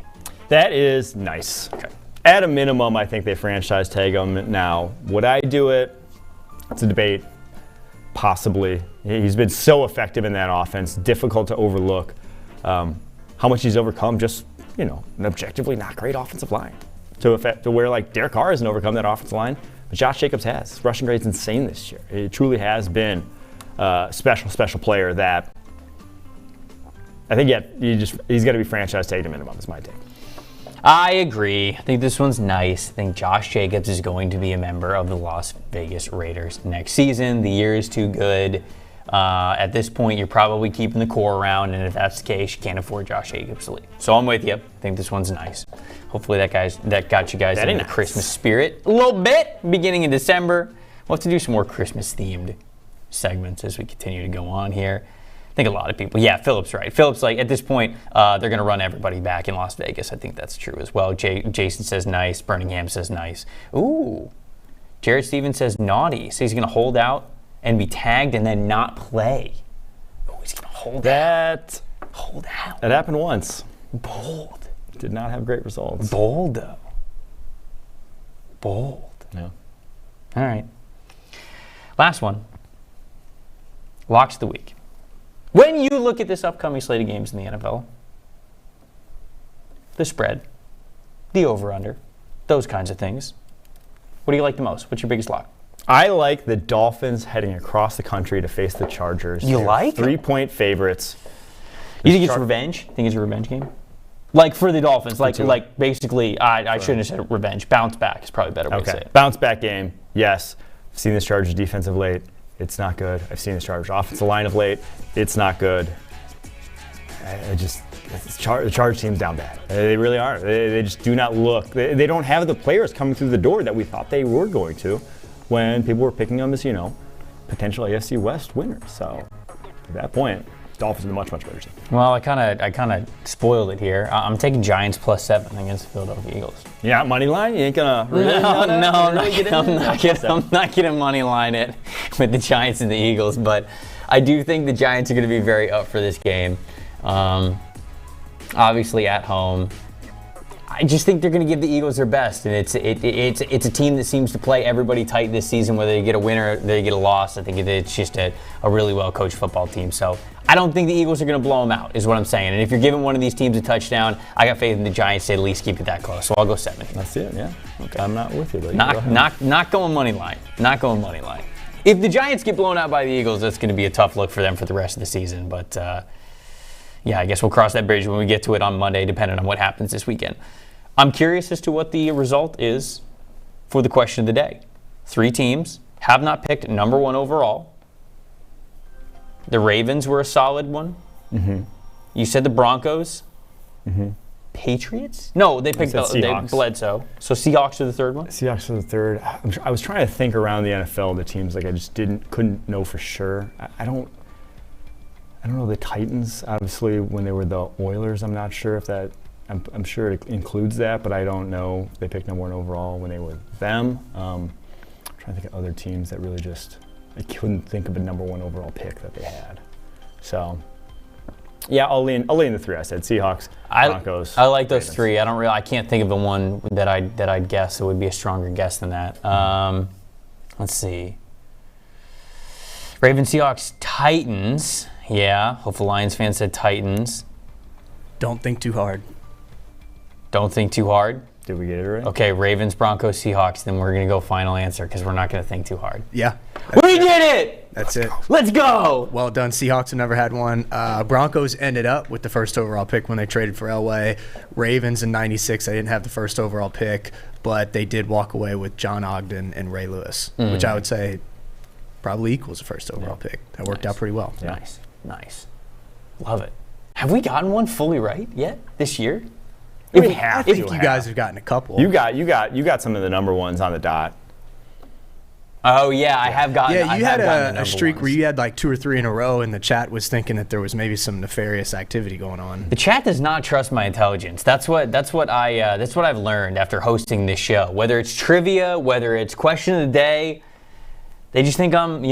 That is nice. Okay. At a minimum, I think they franchise tag him now. Would I do it? It's a debate. Possibly. He's been so effective in that offense, difficult to overlook. How much he's overcome just, an objectively not great offensive line. To where like Derek Carr hasn't overcome that offensive line, but Josh Jacobs has. His rushing grade's insane this year. It truly has been a special player that I think he's got to be franchise tagged to minimum is my take. I agree. I think this one's nice. I think Josh Jacobs is going to be a member of the Las Vegas Raiders next season. The year is too good. At this point, you're probably keeping the core around, and if that's the case, you can't afford Josh Jacobs to leave. So I'm with you. I think this one's nice. Hopefully that got you guys in the Christmas spirit a little bit beginning in December. We'll have to do some more Christmas-themed segments as we continue to go on here. I think a lot of people, Philip's right. Philip's like, at this point, they're going to run everybody back in Las Vegas. I think that's true as well. Jason says nice. Birmingham says nice. Ooh. Jared Stevens says naughty. So he's going to hold out and be tagged and then not play. Oh, he's going to hold out. Hold out. That happened once. Bold. Did not have great results. Bold, though. Bold. Yeah. All right. Last one. Locks of the week. When you look at this upcoming slate of games in the NFL, the spread, the over-under, those kinds of things, what do you like the most? What's your biggest lock? I like the Dolphins heading across the country to face the Chargers. You like? 3-point favorites. You think it's revenge? Think it's a revenge game? Like for the Dolphins, like basically, I shouldn't have said revenge. Bounce back is probably a better way to say it. Bounce back game, yes. I've seen this Chargers defense of late. It's not good. I've seen this Chargers offensive line of late. It's not good. The Chargers team's down bad. They really are. They just do not look. They don't have the players coming through the door that we thought they were going to when people were picking them as, potential AFC West winners. So at that point, Dolphins are a much better team. Well, I kind of spoiled it here. I'm taking Giants +7 against the Philadelphia Eagles. Yeah, money line. You ain't gonna. I'm not gonna money line it with the Giants and the Eagles, but I do think the Giants are going to be very up for this game. Obviously at home. I just think they're going to give the Eagles their best, and it's a team that seems to play everybody tight this season, whether they get a win or they get a loss. I think it's just a really well-coached football team. So I don't think the Eagles are going to blow them out, is what I'm saying. And if you're giving one of these teams a touchdown, I got faith in the Giants to at least keep it that close. So I'll go 7. That's it, yeah. Okay. I'm not with you, but Not going money line. Not going money line. If the Giants get blown out by the Eagles, that's going to be a tough look for them for the rest of the season. But, yeah, I guess we'll cross that bridge when we get to it on Monday, depending on what happens this weekend. I'm curious as to what the result is for the question of the day. 3 teams have not picked number 1 overall. The Ravens were a solid one. Mm-hmm. You said the Broncos. Mm-hmm. Patriots? No, they picked Bledsoe. So Seahawks are the 3rd one? Seahawks are the 3rd. I was trying to think around the NFL, the teams, like I just couldn't know for sure. I don't know the Titans, obviously, when they were the Oilers. I'm not sure if that, I'm sure it includes that, but I don't know. They picked number 1 overall when they were them. I'm trying to think of other teams that really I couldn't think of a number 1 overall pick that they had. So, yeah, I'll lean the 3. I said Seahawks, Broncos. I like those Ravens. 3. I can't think of the one that I'd guess. It would be a stronger guess than that. Let's see. Ravens, Seahawks, Titans. Yeah, hopefully Lions fans said Titans. Don't think too hard. Don't think too hard. Did we get it right? Okay, Ravens, Broncos, Seahawks. Then we're going to go final answer because we're not going to think too hard. Yeah. We did it! That's it. Let's go! Well done. Seahawks have never had one. Broncos ended up with the 1st overall pick when they traded for Elway. Ravens in '96, they didn't have the 1st overall pick, but they did walk away with John Ogden and Ray Lewis, which I would say probably equals the 1st overall pick. That worked out pretty well. Yeah. Nice. Love it. Have we gotten one fully right yet this year? I think you guys have gotten a couple. You got some of the number 1s on the dot. Oh yeah, I have gotten. Yeah, you had a streak where you had like 2 or 3 in a row, and the chat was thinking that there was maybe some nefarious activity going on. The chat does not trust my intelligence. That's what I've learned after hosting this show. Whether it's trivia, whether it's question of the day, they just think I'm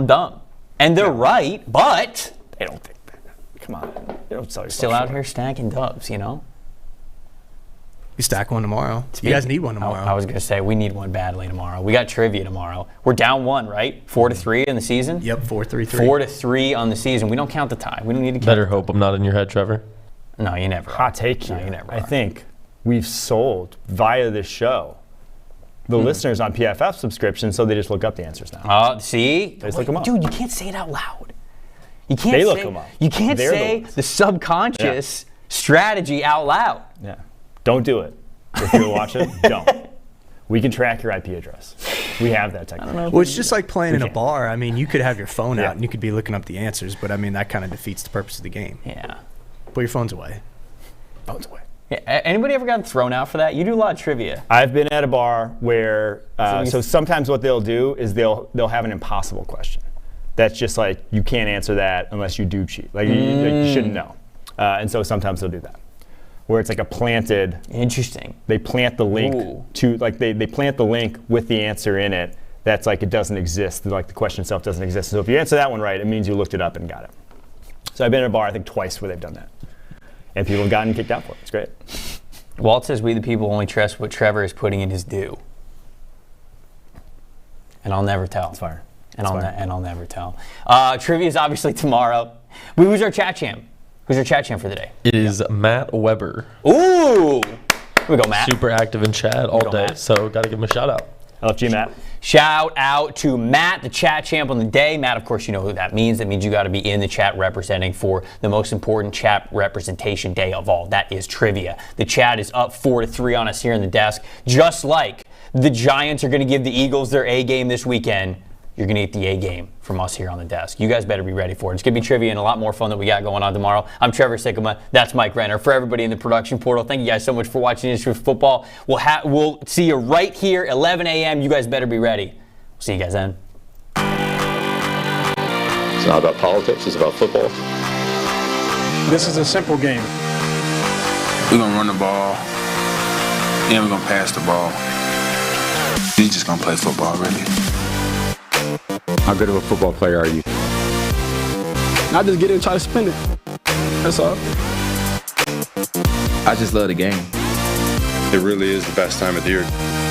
dumb, and they're right, but They don't think that. Come on. They don't sell yourself still out short. here stacking dubs, You stack one tomorrow. You guys need one tomorrow. I was going to say, we need one badly tomorrow. We got trivia tomorrow. We're down 1, right? 4-3 in the season? Yep, 4-3-3. 4-3 on the season. We don't count the tie. We don't need to count. Better hope I'm not in your head, Trevor. No, you never Hot are. take No, here. you never I are. think we've sold via this show the listeners on PFF subscription, so they just look up the answers now. See? They just look them up. Dude, you can't say it out loud. You can't They say, look them up. You can't They're the say ones. the subconscious strategy out loud. Yeah. Don't do it. If you're watching, don't. We can track your IP address. We have that technology. Well, it's just like playing in a can. bar. I mean, you could have your phone Yeah. out and you could be looking up the answers, but I mean, that kind of defeats the purpose of the game. Yeah. Put your phones away. Phones away. Yeah. Anybody ever gotten thrown out for that? You do a lot of trivia. I've been at a bar where, So so sometimes what they'll do is they'll have an impossible question. That's just like, you can't answer that unless you do cheat. Like, you shouldn't know. And so sometimes they'll do that. Where it's like a planted. Interesting. They plant the link Ooh. to, like, they plant the link with the answer in it. That's like, it doesn't exist. Like, the question itself doesn't exist. So if you answer that one right, it means you looked it up and got it. So I've been at a bar, I think, twice where they've done that. And people have gotten kicked out for it. It's great. Walt says we the people only trust what Trevor is putting in his due. And I'll never tell. It's fire. And I'll never tell. Trivia is obviously tomorrow. Who's our chat champ? Who's our chat champ for the day? It is Matt Weber. Ooh! Here we go, Matt. Super active in chat all go, day, Matt. so got to give him a shout out. LFG, Matt. Shout out to Matt, the chat champ on the day. Matt, of course, you know who that means. That means you got to be in the chat representing for the most important chat representation day of all. That is trivia. The chat is up 4-3 on us here in the desk. Just like the Giants are going to give the Eagles their A game this weekend, you're going to get the A game from us here on the desk. You guys better be ready for it. It's going to be trivia and a lot more fun that we got going on tomorrow. I'm Trevor Sikkema. That's Mike Renner. For everybody in the production portal, thank you guys so much for watching Industry Football. We'll see you right here, 11 a.m. You guys better be ready. We'll see you guys then. It's not about politics, it's about football. This is a simple game. We're going to run the ball, and we're going to pass the ball. He's just going to play football, really. How good of a football player are you? Not just get it and try to spin it. That's all. I just love the game. It really is the best time of the year.